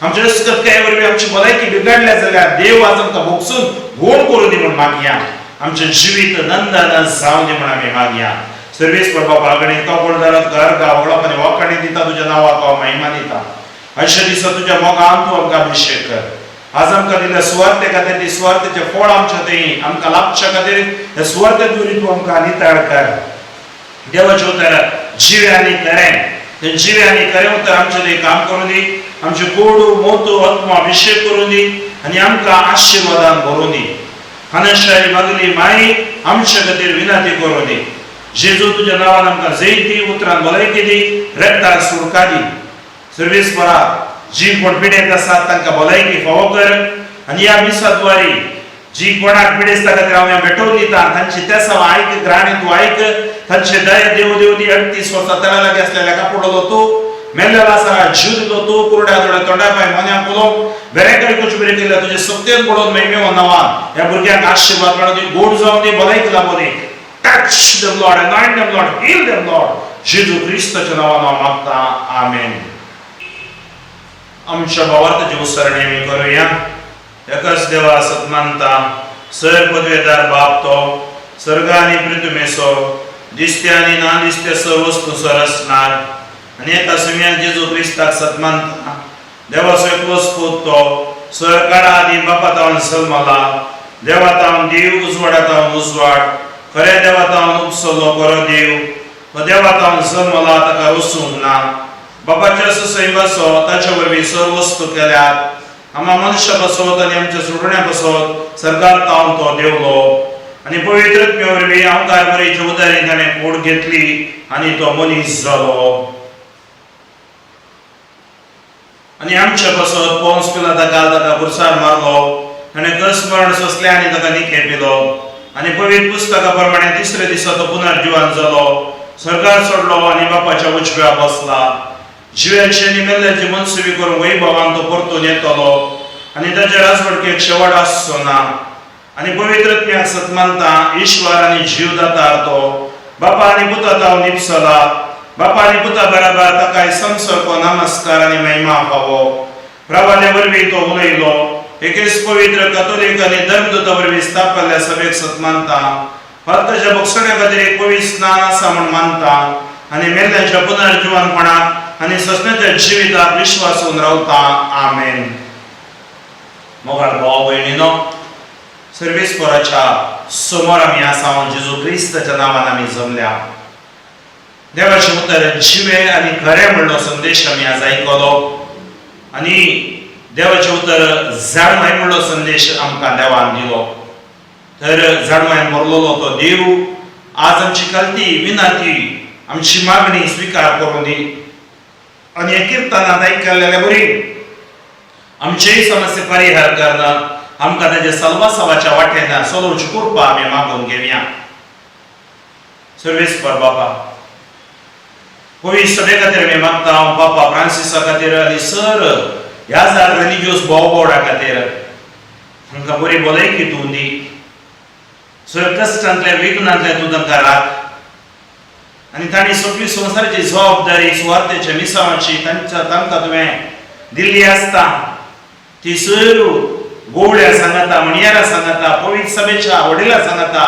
आमच्या अस्कतकाये वरवीं आमची भलायकी बिगडल्या जाल्यार देव आज आमकां भोगसून गोड करूं दी म्हूण मागया आमचें जिवीत नंदन जावं दी म्हूण आमी मागया सर्वेस्वर बाबा कडेन तो पडदारांत घर गावळापणी वखणी दिता तुज्या नांवाक हांव महिमा दिता अशे दिसा तुज्या मोगान तूं आमकां अभिशेक कर आज आमकां दिल्या सुवार्ते खातीर ती सुवार्तेचें फळ आमच्या थंय आमकां लाभच्या खातीर हे सुवार्ते द्वारे तूं आमकां नितळ कर देवाचें उतर जिवे आनी खरें ते जिवे आनी खरें उतर आमचें थंय काम करूं दी आमचे कोडू मोतू आत्मा अभिशेक करूं दी आनी आमकां आशिर्वादान भरूं दी हानशारी मागली माई आमचे खातीर विनंती करूं दी जेजू तुज्या नांवान आमकां जैत दी उतरान भलायकी दी रक्ताक सुटका दी सर्वेस्परा जी कोण पिडेत आसात तांकां भलायकी फावो कर आनी ह्या दिसाद्वारे जी कोणाक पिडेस्ता खातीर हांव भेटोवन दिता तांची त्या सवा आयक ग्राणी तूं आयक तांचे दय देव देव दी 38 वर्सां तेला लागीं आसलेल्या कापडलो तूं मेल्लेलो आसा जीव दिलो तूं कुरड्या दोळे तोंडा पांय मन्याक उलोवंक बरेकाय कुछ बरें केल्या तुजे सत्तेन पडोवन महिमे नांवान ह्या भुरग्यांक आशिर्वाद मेळो दी गोड जावं दी भलायकी लाबो दी touch them Lord anoint them Lord heal them Lord जेजू क्रिस्ताच्या नांवान हांव मागता आमेन आमच्या भावार्थाची उसरणी आमी करूया एकाच देवा सत मानता सर पदवेदार बाप तो सर्ग आनी पृथ्वीमेचो दिसते आनी ना दिसते सर्व वस्तू सर असणार आनी एका सुम्याक जेजू क्रिस्ताक सत मानता देवाचो एकलो स्पूत तो सर काडा आदी बापा तावन सलमला देवा तावन देव उजवाडा तावन उजवाड खऱ्या देवा तावन उपसलो बरो देव देवा तावन सलमला ताका रुसूंक ना बापाच्या ससय बसो ताचे वरवीं सर्व वस्तू केल्यात आम्हा मनुष्य बसोत आनी आमच्या सुडण्या बसोत सरकार तावन तो देवलो आनी पवित्रत्मे वरवीं अवतार बरेचे उदारी ताणें कूड घेतली आनी तो मनीस जालो आनी आमच्या बसोत पोंस पिलाताका ताका खुर्सार मारलो ताणें कसमरण सोंसलें आनी ताका निखे पिलो आनी पवित्र पुस्तका प्रमाणे तिसरे दिसा तो पुनर्जीवन जालो सरकार सोडलो आनी बापाच्या उजव्या बसला जिव्याचे आनी मेल्ल्याची मनसुबी करून वैभवान तो परतून येतलो आनी ताच्या राजवडकेक शेवट आसचो ना आनी पवित्रत्म्याक सत मानता ईश्वर आनी जीव दातार तो बापा आनी पुता ताव निपसला बापा आनी पुता बराबर ताकाय संसर्को नमस्कार आनी महिमा फावो प्रभाले वरवीं तो उलयलो एकेच पवित्र कॅथोलिक आनी धर्मदूता वरवीं स्थापल्ल्या सभेक सत मानता भक्ताच्या भक्षण्या खातीर एक पवित्र स्नान आसा म्हूण मानता आनी मेल्ल्याच्या पुनर्जीवनपणाक आनी ससण्याच्या जिविताक विश्वासून रावता आमेन मोगाळ भाव भयणीनो सर्वेस्पराच्या समोर आमी आसा जेजू क्रिस्ताच्या नांवान आमी जमल्या देवाचें उतर जिवे आनी खरें म्हणलो संदेश आमी आज आयकलो आनी देवाचें उतर जाणवाय म्हणलो संदेश आमकां देवान दिलो तर जाणवायन बरलोलो तो देव आज आमची कालती विनंती आमची मागणी स्वीकार करूं दी आनी कीर्तनांत आयकलेल्या बरी आमचेय समस्या परिहार करना आमकां ताच्या सल्वासावाच्या वाटेन चलोवची कृपा आमी मागून घेवया सर्वेस्पर बापा पवित्र सभे खातीर आमी मागता हांव बापा फ्रांसिसा खातीर आनी सर ह्या जाण रिलिजियस भाव बोर्डा खातीर तांकां बरी भलायकी तूं दी सर कश्टांतल्या विघ्नांतल्या तूं तांकां राख आनी तांणी सगळी संवसाराची जबाबदारी सुवार्थेच्या मिसावाची तांकां तुवें दिल्ली आसता ती सर गोवड्या सांगाता मणियारा सांगाता पवित्र सभेच्या वडिलां सांगाता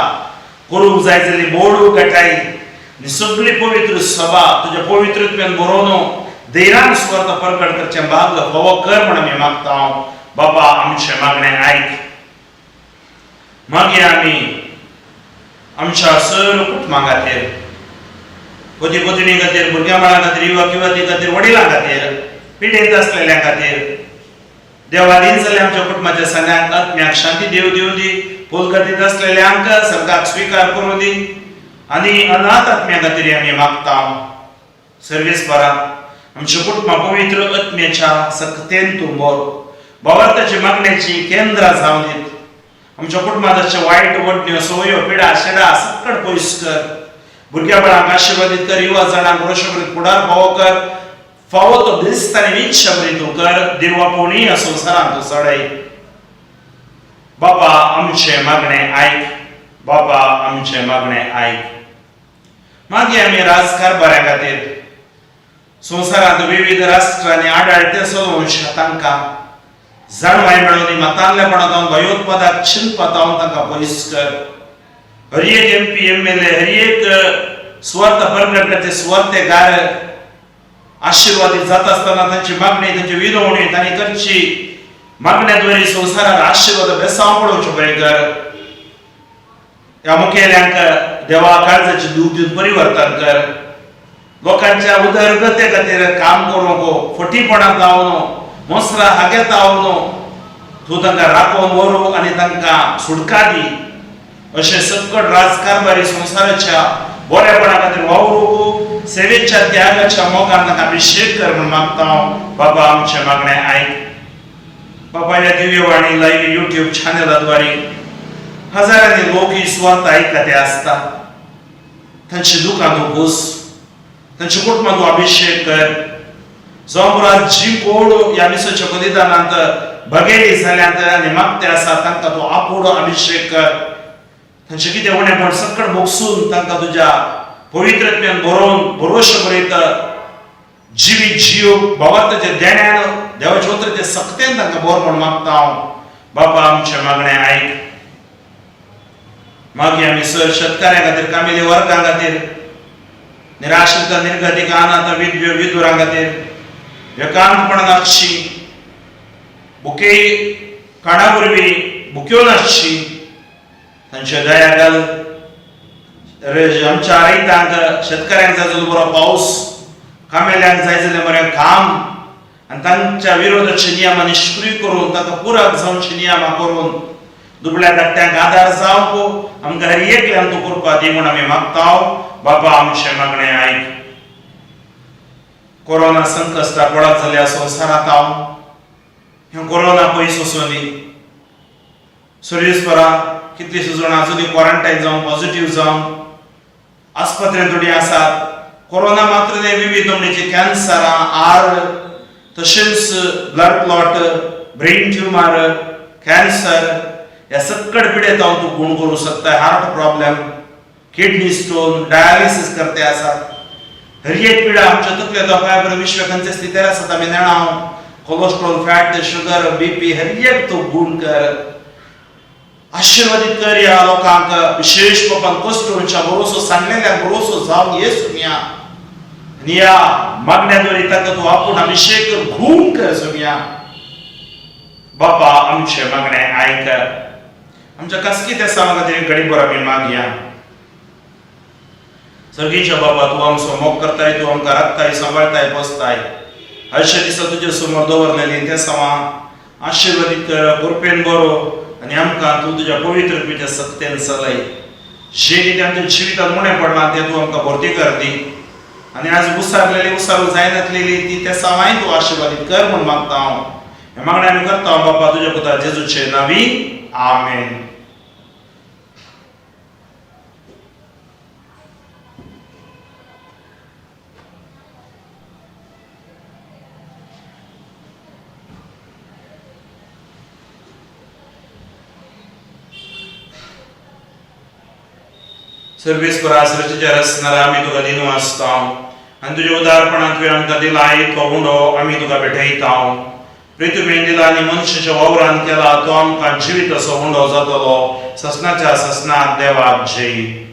करूंक जाय जाली बोर्ड गटाय आनी सगळी पवित्र सभा तुज्या पवित्रत्व्यान बरोवन धैर्यान सुवार्थ प्रकट करचें भाग फावो कर म्हूण आमी मागता हांव बापा आमचें मागणें आयक मागया आमी आमच्या सर कुटुंबा खातीर पती पत्नी खातीर भुरग्यां बाळां खातीर युवक युवती खातीर वडिलां खातीर पिडेत आसलेल्या खातीर देवा दिन जाल्यार आमच्या कुटुंबाच्या सगळ्यांक आत्म्याक शांती देव दिवं दी फुलगतीत असलेल्यांक सरकार स्वीकार करून दी आणि अनाथ आत्म्या खातीर आमी मागता सर्वेस्परा आमच्या कुटुंबा पवित्र आत्म्याच्या सक्तेन तूं भर भावार्थाची मागण्याची केंद्रां जावन दीत आमच्या कुटुंबात वायट वडण्यो सवयो पिडा शेडा सक्कड पयस कर भुरग्या बाळांक आशिर्वादीत कर युवा जाणांक वर्षभरीत फुडार फावो कर फावो तो दिस्त आनी इच्छा बरी तूं कर देवा कोणी ह्या संवसारांत तूं सडय बापा आमचे मागणे आयक बापा आमचे मागणे आयक मागीर आमी राजकारभाऱ्या खातीर संवसारांत विविध राष्ट्रांनी आडाळते चलोवंश तांकां जाणवाय मेळोवन मतांतलेपणांत भयोत्पादक चिंतपात तांकां पयस कर हर एक MP MLA हर एक स्वार्थ परगटाचे स्वार्थेगार आशीर्वादीत जाता आसतना तांची मागणी तांची विनवणी तांणी करची मागण्याद्वारे संवसाराक आशीर्वाद बेसांव पडोवचे बरें कर ह्या मुखेल्यांक देवा काळजाची दूख दिवन परिवर्तन कर लोकांच्या उदरगते खातीर काम करूंक फटीपणां जावन मोसरा हागेत जावन तूं तांकां राखोवन व्हरूंक आनी तांकां सुटका दी अशें सकट राजकारभारी संवसाराच्या बरेपणा खातीर वावरूंक सेवेच्या त्यागाच्या मोगान तांकां अभिशेक कर म्हूण मागता बाबा आमचे मागणें आयक बाबा ह्या दिव्यवाणी लायव्ह YouTube चॅनलाद्वारे हजारांनी लोक ही स्वार्थ आयकते आसता तांची दुकां तूं घुस तांच्या कुटुंबांत तूं अभिशेक कर जमरात जी कोड ह्या मिसाच्या बलिदानांत भगेली जाल्यांत आनी मागते आसा तांकां तूं आपूण अभिशेक कर तांचे कितें उणेपण सक्कड भोगसून तांकां तुज्या पवित्रत्म्यान भरोवन भरोशो करीत जिवीत जीव भावार्थाचे देण्यान देवाचे उतराचे सक्तेन तांकां बोर म्हूण मागता हांव बाबा आमचें मागणें आयक मागीर आमी सर शेतकाऱ्यां खातीर कामिल्ले वर्गां खातीर निराश्रित निर्गतीक अनाथ विधुरां खातीर एकांतपणां नासची भुके काणा वरवीं भुक्यो नासची तांचे दया घाल आमच्या रैतांक शेतकाऱ्यांक जाय जाल्यार बरो पावस कामेल्यांक जाय जाल्यार बरें काम आनी तांच्या विरोधाचे नियम निष्क्रीय करून तांकां पुराक जावचे नियमां करून दुबळ्या धाकट्यांक आदार जावंक आमकां हर एकल्यान तूं करपा दी म्हूण आमी मागता बाबा आमचें मागणें आयक कोरोना संकश्टाक पडत जाल्ल्या संवसारांत हांव कोरोना पयस वचून दी सर्वेस्परा कितलींशीं जाणां अजुनूय क्वॉरंटायन जावन पॉझिटिव्ह जावन आस्पत्रेंत थोडीं आसात कोरोना मात्र ते विविध नमुनेचे कॅन्सरां आर तशेंच blood clot brain tumour cancer ह्या सक्कड पिडेत हांव तूं गुण करूं शकता heart problem kidney stone dialysis करते आसात हर एक पिडा आमच्या तकले दोखाय विश्व खंयचे स्थितीर आसात आमी नेणाव कोलेस्ट्रॉल फॅट शुगर BP हर एक तूं गुण कर आशीर्वादीत कर ह्या लोकांक विशेष पापान कश्टोच्या भरोसो सांडलेल्या भरोसो जावन येसुया आनी ह्या मागण्याद्वारे ताका तूं आपूण अभिशेक कर घूम कर सुम्या बापा आमचें मागणें आयक आमच्या कसकी त्या सामा खातीर घडीभर आमी मागया सर्गीच्या बाबा तूं आमचो मोग करताय तूं आमकां राखताय सांबाळताय पोसताय अशे दिसा तुजे समोर दवरलेली त्या सामा आशीर्वादीत कर कृपेन बरो आनी आमकां तूं तुज्या पवित्र पिच्या सक्तेन चलय जे कितें आमच्या जिवितांत उणें पडलां तें तूं आमकां भरती कर दी आनी आज उसारलेली उसारू जायनासलेली ती त्या सामाय तूं आशीर्वादीत कर म्हूण मागता हांव हे मागणें आमी करता बापा तुज्या पुता जेजूचे नांवी आमेन सर्वेस्परा सृष्टीच्या रचणारा आमी तुका दिनो आसता आनी तुज्या उदारपणान तुवें आमकां दिलाय तो उंडो आमी तुका भेटयता पृथ्वीन दिला आनी मनशाच्या वावरान केला तो आमकां जिवीत असो उंडो जातलो ससनाच्या ससनाक देवाक जय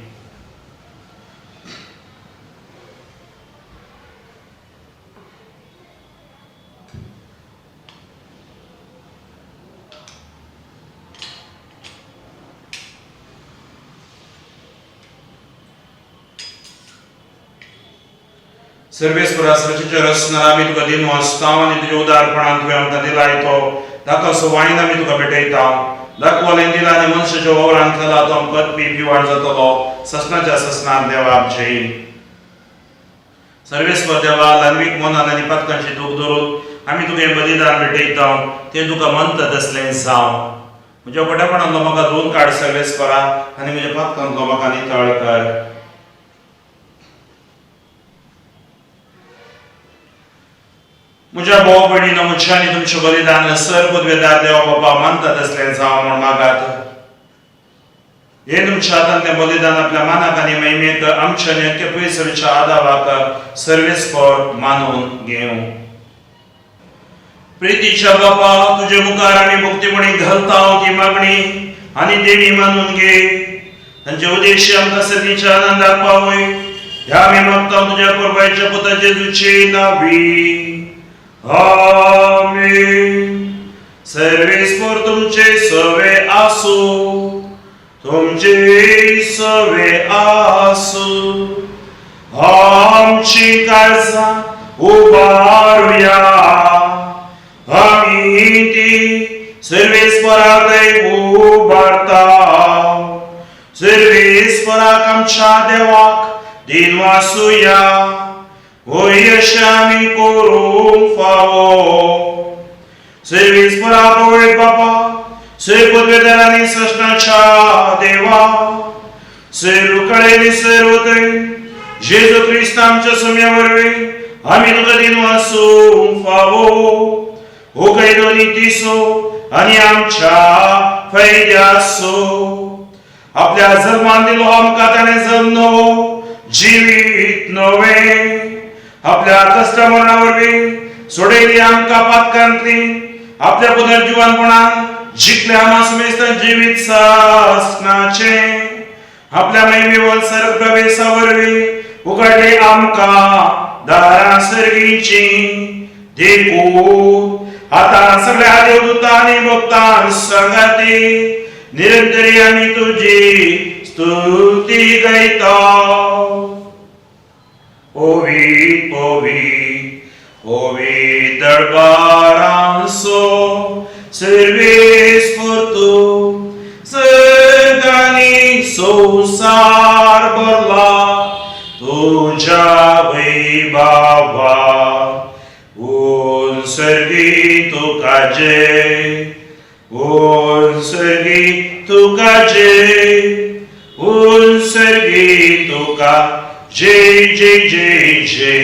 सर्वेस्परा सृष्टीच्या रचणारा आमी तुका दिनो आसता आनी तुज्या उदारपणान तुवें आमकां दिलाय तो ताका सो वायन आमी तुका भेटयता दाखवलें दिला आनी मनशाच्या वावरांत केला तो आमकां पिवाण जातलो ससनाच्या ससनार देवाक जय. सर्वेस्वर देवा लानवीक मोनान आनी पातकांची दूख धरून आमी तुका हें बलिदान भेटयता तें तुका मंत तसलें जावं. म्हज्या खोटेपणांतलो म्हाका धुवन काड सर्वेस्परा आनी म्हज्या पातकांतलो म्हाका नितळ कर. म्हज्या भाव भयणीनो म्हजें आनी तुमचें बलिदान सर पदवेदार देवा बाबा मानता तसलें जावं म्हूण मागात. हे तुमच्या हातांतलें बलिदान आपल्या मानाक आनी महिमेक आमच्या नेत्य पयसच्या आदाराक सर्वेस्पर मानून घेवं. प्रितीच्या बापा तुजे मुखार आमी भक्तीमणी घालता ती मागणी आनी देणी मानून घे. तांचे उद्देश आमकां सदीच्या आनंदाक पावय. ह्या आमी मागता तुज्या परबायच्या पुता जेजूचे नांवी. आमीन. सर्वेस्पर तुमचे सवे आसूं. तुमचे सवे आसूं. आमची काळजां उबारुया. आमी ती सर्वेस्पराक उबारता. सर्वेस्पराक आमच्या देवाक दिनवासुया. होय अशें आमी करूंक फावो. सर्वेस्परा पवित्र बापा सर पदवेदार आनी ससनाच्या देवा सर उकळेली सर वतय जेजू क्रिस्त आमच्या सुम्या वरवीं आमी तुका दिनवासूंक फावो. हो कैदो नितीसो आनी आमच्या फायद्यासो. आपल्या जल्मान दिलो आमकां ताणें जल्म नवो जिवीत नवें. आपल्या कश्टा मरणा वरवीं सोडयली आमकां पातकांतली. आपल्या पुनर्जीवनपणान जिखले आम्हा समेस्त जिवीत सासनाचे. आपल्या महिमेवल सर्ग प्रवेशा वरवीं उगडले आमकां दारां सर्गीची. देखून आता सगळ्या देवदूतां आनी भक्तां संगाती निरंतरी आमी तुजी स्तुती गायता. पवित्र पवित्र पवित्र दरबारांचो सर्वेस्पर तूं. सर्गांनी संसार भरला तुज्या वैभवा. सर्गी तुका जय. सर्गी तुका जय. सर्गी तुका जय जय जय जय.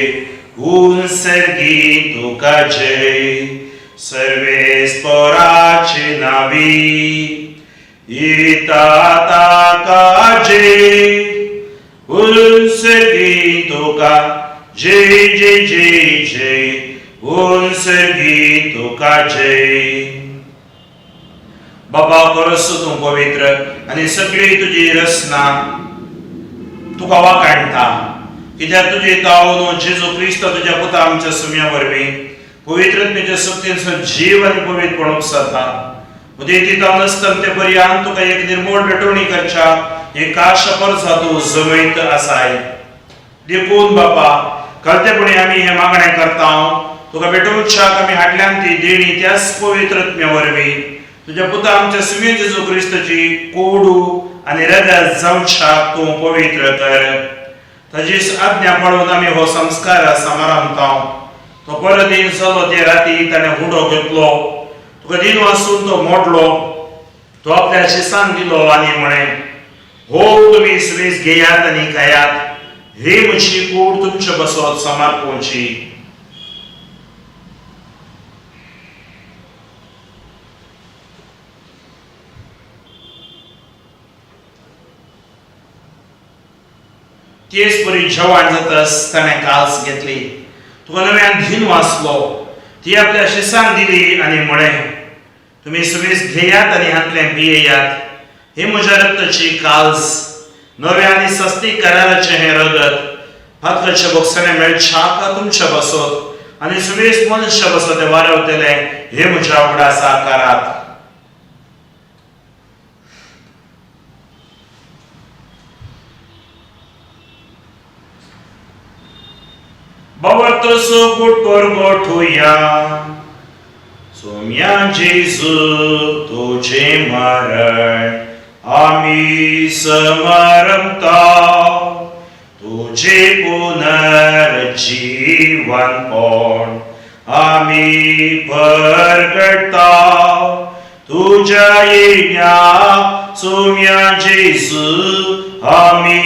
सर्गी तुका जय. सर्वेस्पराचे नावी इता ताका जय. सर्गी तुका जय जय जय जय. सर्गी तुका जय. बाबा परस तूं पवित्र आनी सगळी तुजी रचना तुका वाकाणटा. कित्याक तुजी तावन जेजू क्रिस्त तुज्या पुता आमच्या सुम्या वरवीं पवित्रतेच्या शक्तीन जीव आनी पवित्रपण जाता. उदेती तावन आसतना ते पर्यंत तुका एक निर्मोळ भेटवणी करच्या एक आशा परसा तूं जमयत आसाय. देखून बापा कळतेपणी आमी हे मागणें करता. तुका भेटोवच्याक आमी हाडल्यान ती देणी त्याच पवित्रत्म्या वरवीं तुज्या पुता आमच्या सुम्या जेजू क्रिस्ताची कोडू आनी हृदय जावच्याक तूं पवित्र कर. ताची आज्ञा पळोवन आमी हो संस्कार समारंभता. तो परत येवन जालो ते राती ताणें हुडो घेतलो. तुका दिन वाचून तो मोडलो. तो आपल्या शिसांक दिलो आनी म्हणें हो तुमी सुवेज घेयात आनी खायात. ही म्हजी कूड तुमच्या बसत समर्पोवची. तेच परी जेवण जातास ताणें काल्स घेतली. तुका नव्यान धीन वाचलो. ती आपल्या शिसांक दिली आनी म्हळें तुमी सुवेज घेयात आनी हातूंतलें पियेयात. ही म्हज्या रक्ताची काल्स नव्या आनी सस्ती कराराचें हें रगत हातकाच्या बक्षाने मेळच्याक तुमच्या बसत आनी सुवेज मनशा बसत वारवतले हे म्हज्या उगडासा करात. बाबा तसो गुटकोर गोठुया. सोम्या जेजू तुझे मरण आम्ही समरमता, तुझे पुनर्जीवन पण आम्ही परगटता, तुझ्या येण्या सोम्या जेजू आम्ही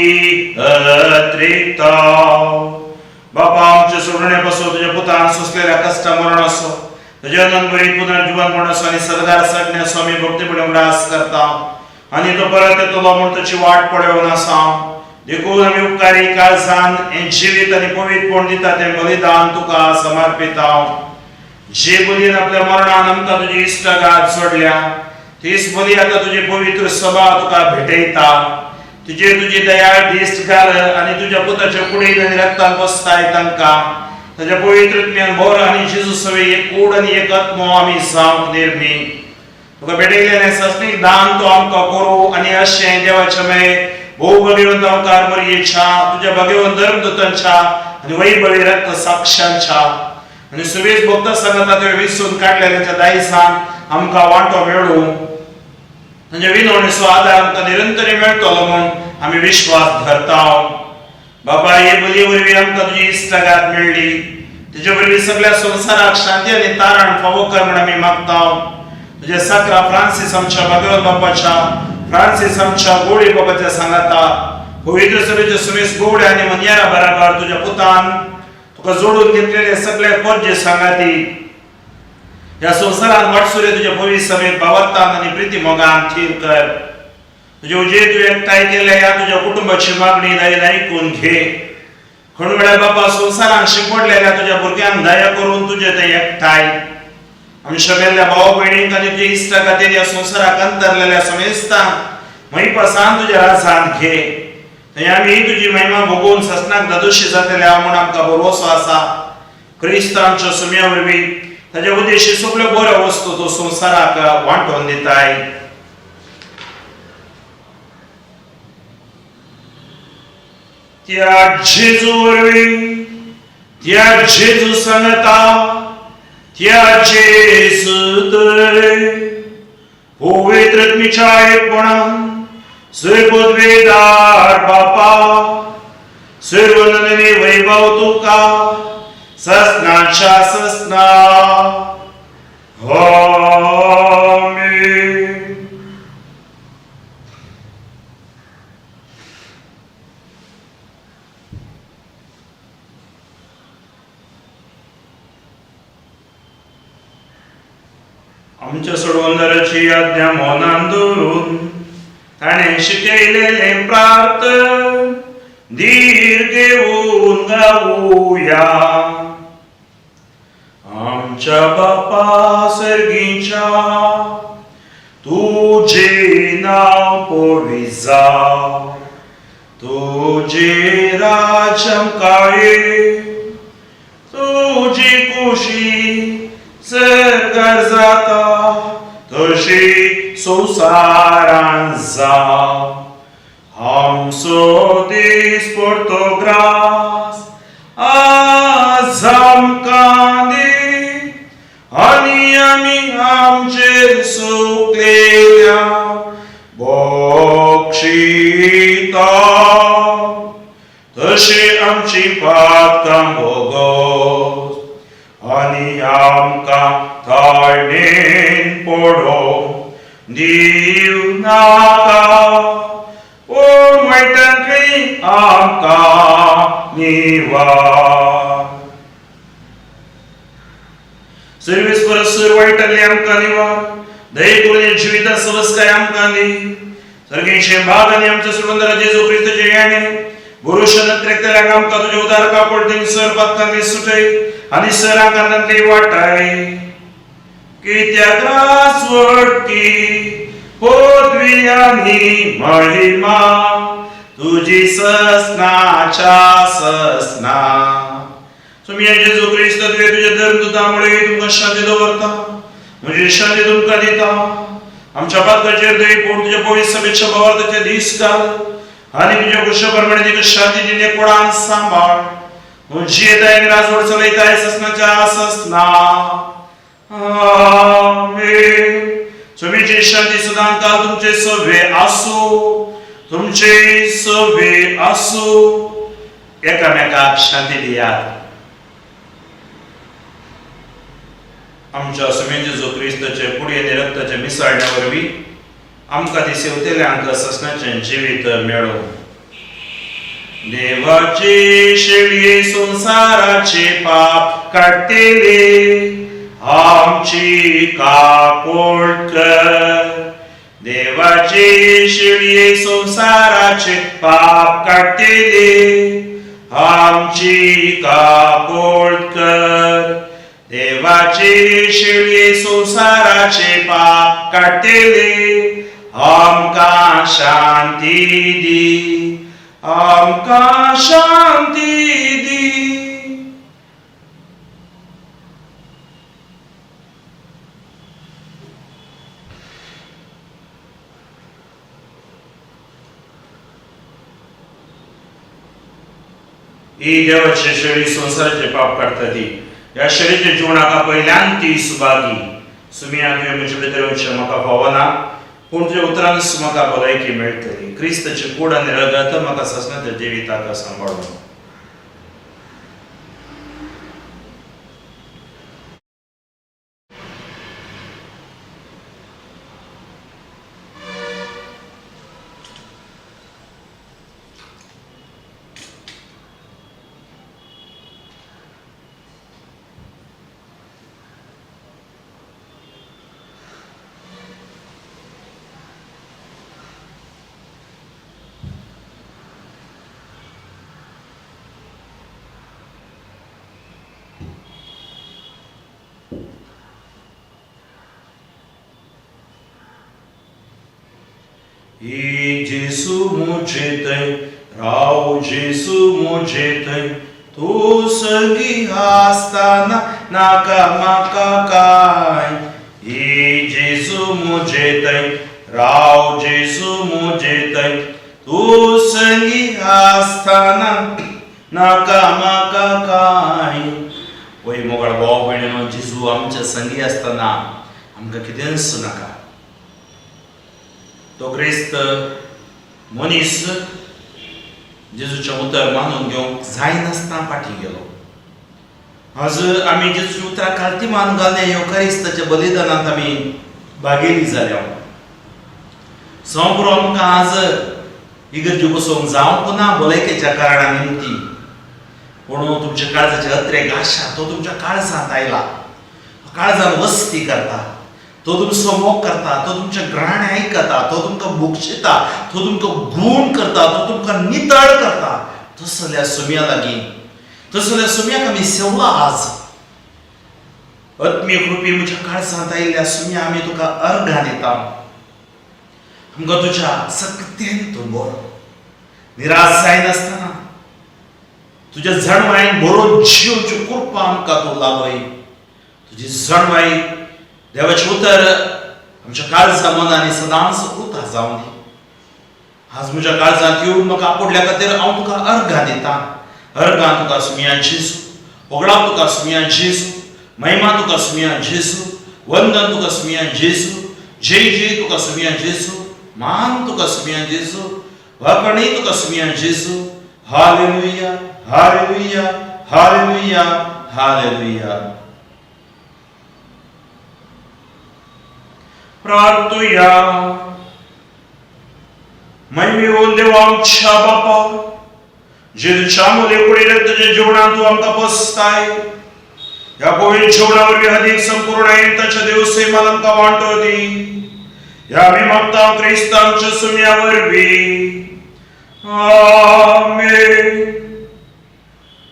अत्रेकता. बापा आमच्या सोडण्यापासून तुझ्या पुतान सोसलेल्या कष्ट मरण असो, तुझ्या नंबरीत पुनर्जीवन पण असो आणि सदगार सगण्यास आम्ही भक्तीपणे उडास करता आणि तो परत येतो म्हणून त्याची वाट पडवून असा. देखून आम्ही उपकारी काळजान जीवित आणि पवित्र कोण दिता ते बलिदान तुका समर्पिता. जे बलीन आपल्या मरणान आमकां तुजी इष्टगात सोडल्या, तीच बली आता तुझी पवित्र सभा तुका भेटयता. तुझी दयाळ दिश्ट घाल आणि तुझ्या पुताच्या कुडीन आणि रक्तान बसताय तांकां तुझ्या पवित्रत्म्यान भर आणि जेजू सवे एक कूड आणि एक आत्मो आम्ही जावंक निर्मी. तुका भेटयलेलें सस्नीक दान तो आमकां करू आणि अशें देवाच्या मे भोव भगवंत अवतार मरयेच्या तुझ्या भगवंत धर्मदूतांच्या आणि वैभवी रक्त साक्षांच्या आणि सुवेज भक्त संगता ते विसरून काढलेल्याच्या दायसान आमकां वांटो मेळू म्हणजे विनवणेचो आदार आमकां निरंतरी मेळटलो म्हूण आमी विश्वास धरता. बाबा हे बली वरवीं आमकां तुजी इश्टगात मेळ्ळी, तेजे वरवीं सगळ्या संवसाराक शांती आनी तारण फावो कर म्हूण आमी मागता. तुझे साकरा फ्रांसीस आमच्या भगवंत बापाच्या, फ्रांसीस आमच्या गोडी बाबाच्या सांगाता पवित्र सभेच्या सुमेस गोड आणि मन्यारा बराबर तुझ्या पुतान तुका जोडून घेतलेले सगळे पोरजे सांगाती या संसारात वाटसुरे तुझ्या पवित्र सभेत भावार्थान आणि प्रीती मोगान थीर कर. तुझे जे तू एकठांय केले या तुझ्या कुटुंबाची मागणी दयेन ऐकून घे. खणू वेळा बाबा संसारात शिकवलेल्या तुझ्या भुरग्यांक दया करून तुझे ते एकठांय आमच्या मेल्ल्या भाव भयणींक आनी तुझे इश्टा खातीर या संसाराक अंतरलेल्या समेस्तांक मैपासान तुझ्या रासांत घे. थंय आमी तुजी महिमा भोगून ससनाक दादोशी जातल्या म्हूण आमकां भरवसो आसा. क्रिस्त आमच्या सुम्या वरवीं ताच्या उद्देशी सगळ्यो बऱ्यो वस्तू तो संसाराक वांटून दिताय. त्या जेजू वरवीं त्या जेजू सांगता त्या जेजू पवित्र आत्म्याच्या एकपणान सर्वोद्वेदार बापा सर्वनंदनी वैभव तुका ससनाच्या ससना आमीन. आमच्या सोडवंदराची आज्ञा मौनान दवरून ताणें शिकयलेले प्रार्थन धीर घेऊन गावुया. आमच्या बापा सर्गीच्या तुझे नाव पवित्र जाव, तुझे राज्य काळे, तुझी कुशी सरकार जाता तशी संसारान जाव. आमचो दीस पडतो ग्रास आज आमकां दी आनी आमी आमचेर सुकलेल्या बक्षिता तशी आमची पातकां भोगोस आनी आमकां ताळणेन पडोवंक दिव नाका पूण वायटांतली आमकां निवार. सर्वेस परस सर वायटांतली आमकां निवार दये करून जिविता सवस्काय आमकां दी. सर्गेचे भाग आनी आमच्या सुंदर जेजू क्रिस्ताचे येणे भरोशा नत्रेकल्याक आमकां तुजे उदार कापड दिन सर पातकांतली सुटय आनी सरांक आनंदी वाटाय. कित्याक रासवटकी पदवी आनी महिमा तुजी ससनाच्या ससना. सुम्या जेजू क्रिस्त तुवें तुज्या धर्मदूतामुळे तुमकां शांती दवरता, म्हजी शांती तुमकां दिता. आमच्या पातकाचेर दय पडून तुज्या पवित्र सभेच्या भावार्थाचे दीस घाल आनी तुज्या कुशा प्रमाणे तिका शांती दिने कोणान सांबाळ. जी येता एक राजवट चलयताय ससनाच्या ससना आमेन. स्वामीची शांती सदांकाळ तुमचे सवे आसो. तुमचे सवे आसो. एकामेकाक शांती दियात. आमच्या स्वामी जेजू क्रिस्ताचे कुडी आनी रक्ताचे मिसळण्या वरवीं आमकां ती सेवतेल्यांक ससनाचें जिवीत मेळो. देवाचे शेळये संसाराचे पाप काडटेले आमची काकोळ कर. देवाचे शेळये संसाराचे पाप काडटेले आमची काकोळ कर. देवाचे शेळये संसाराचे पाप काडटेले आमकां शांती दी. आमकां शांती दी. ही देवाची शेळी संसाराचे पाप काडटा ती. ह्या शेळीच्या जिवनाक पयल्यान ती सुभागी. सुमिया तुवें म्हजे भितर येवचें म्हाका फावना, पूण तुज्या उतरान म्हाका भलायकी मेळटली. क्रिस्ताचे कूड आनी रगत म्हाका ससनाच्या जिविताक सांबाळून. ई जेसू मुझे तय राव जेसू मुझे तय तू सगी आसताना नाका म्हाका काय. ई जेसू मुझे तय राव जेसू मुझे तय तू सगी आसताना नाका म्हाका काय. वय मोगळ भाव भयणीनो, जेजू आमच्या संगी आसतना आमकां कितेंच नाका. तो क्रिस्त मनीस जेजूचे उतर मानून घेवंक जायनासतना फाटीं गेलो. आज आमी जेजूच्या उतराक खालती मान घालले युकारिस्ताच्या बलिदानांत आमी भागेली जाल्या. संपूर्ण आमकां आज इगर्जी बसोवंक जावंक ना भलायकेच्या कारणां निमती. पूण तुमच्या काळजाचे अत्रेक आशा तो तुमच्या काळजांत आयला. काळजांत वस्ती करता. तो तुमचो मोग करता. तो तुमचे ग्राण आयकता. तो तुमकां भुक्षिता. तो तुमकां गूण करता. तो तुमकां नितळ करता. तसल्या सुम्या लागीं, तसल्या सुम्याक आमी सेवला. आज आत्मीय कृपी म्हज्या काळजांत आयिल्ल्या सुम्या आमी तुका अर्घां दिता. आमकां तुज्या सक्तीन तूं बरो. निराश जायनासतना तुज्या जणवायेन बरो जिवची कृपा आमकां तूं लाभय. तुजी जणवाई देवाचे उतर आमच्या काळजा मनांनी सदांच उतार जावं दी. आज म्हज्या काळजांत येवन म्हाका आपडल्या खातीर हांव तुका अर्घां दितां. अर्घां तुका सुमिया जेजू. होगडाव तुका सुमिया जेजू. महिमा तुका सुमिया जेजू. वंदन तुका सुमिया जेजू. जय जय तुका सुमिया जेजू. मान तुका सुमिया जेजू. वाकणी तुका सुमिया जेजू. Hallelujah hallelujah hallelujah hallelujah. प्रार्थूया. महिमे होऊन देवा आमच्या बापा, जेजूच्या मुले कुडी रक्ताच्या जेवणात तू आमकां पोसताय. ह्या पवित्र जेवणावरवी अधिक संपूर्ण ताच्या देवसेमान आमकां वांटो दी. ह्या आमी मागता क्रिस्तांच्या सुम्या वरवीं. आमेन.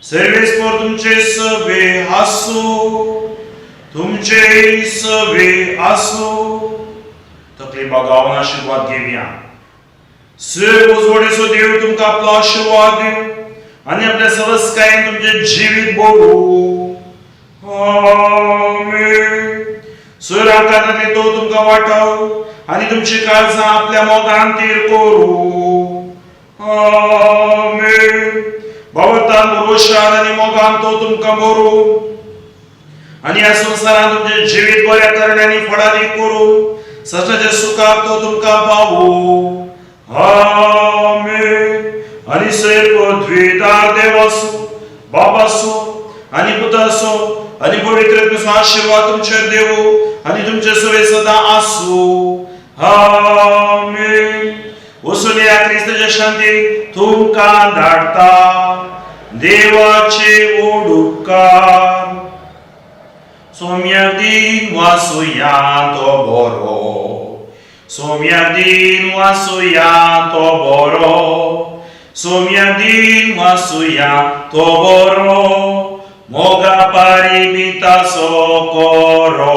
सर्वेस्पर तुमचे सवे आसो. तुमचे सवे आसो. तकली बागावन आशीर्वाद घेवया. सर्व उजवडीचो देव तुमकां आपलो आशीर्वाद दिवं आनी आपल्या सवस्कायेन तुमचे जिवीत भोगूं. आमेन. सर आकारांतली तो तुमकां वाटाव आनी तुमची काळजां आपल्या मोगान तीर करूं. आमेन. भवतान भरोशान आनी मोगान तो तुमकां भरूं आणि या संसारात तुमचे जीवित बऱ्या करण्याने फळादी करू सष्टाच्या सुखात तो तुमका पावू आमेन. आणि सर्व द्विदार देवासो बाबासो आणि पुतासो आणि पवित्र आशीर्वाद तुमचे देवो आणि तुमचे सवे सदा आसू आमेन. वसून या ख्रिस्ताच्या शांती तुमका धाडता देवाचे ओडुकार. सोम्याक दिन वासुया तो बरो, सोम्याक दिन वासुया तो बरो, सोम्याक दिन वासुया तो बरो, मोगा पारिमिता सोकोरो.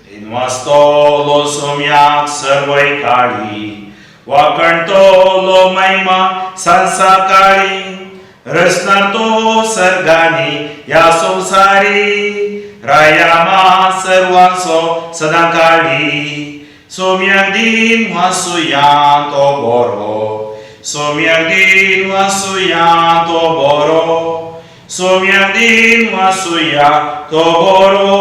दिन वास्तोलो सोम्याक सर्वय काळी, वाकणतोलो महिमा संसाकाळी. रचना तो सर्गानी या संसारी, रायामा सर्वांचो सदा काळी. सोम्याक दिन वासुया तो बरो, सोम्याक दिन वासुया तो बरो, सोम्याक दिन वासुया तो बरो,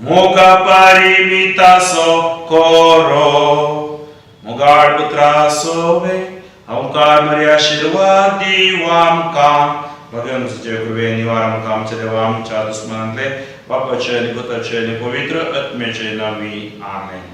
मोगा पारिमिता सोकोरो. मोगाड पुत्रा सोवे अवकार मरी आशीर्वाद दिवा आमकां. भगवान तुझे कृपे निवार आमकां आमच्या देवा आमच्या दुस्मनांतले बापाचे आणि पुताचे आणि पवित्र आत्म्याचे नावी आमेन.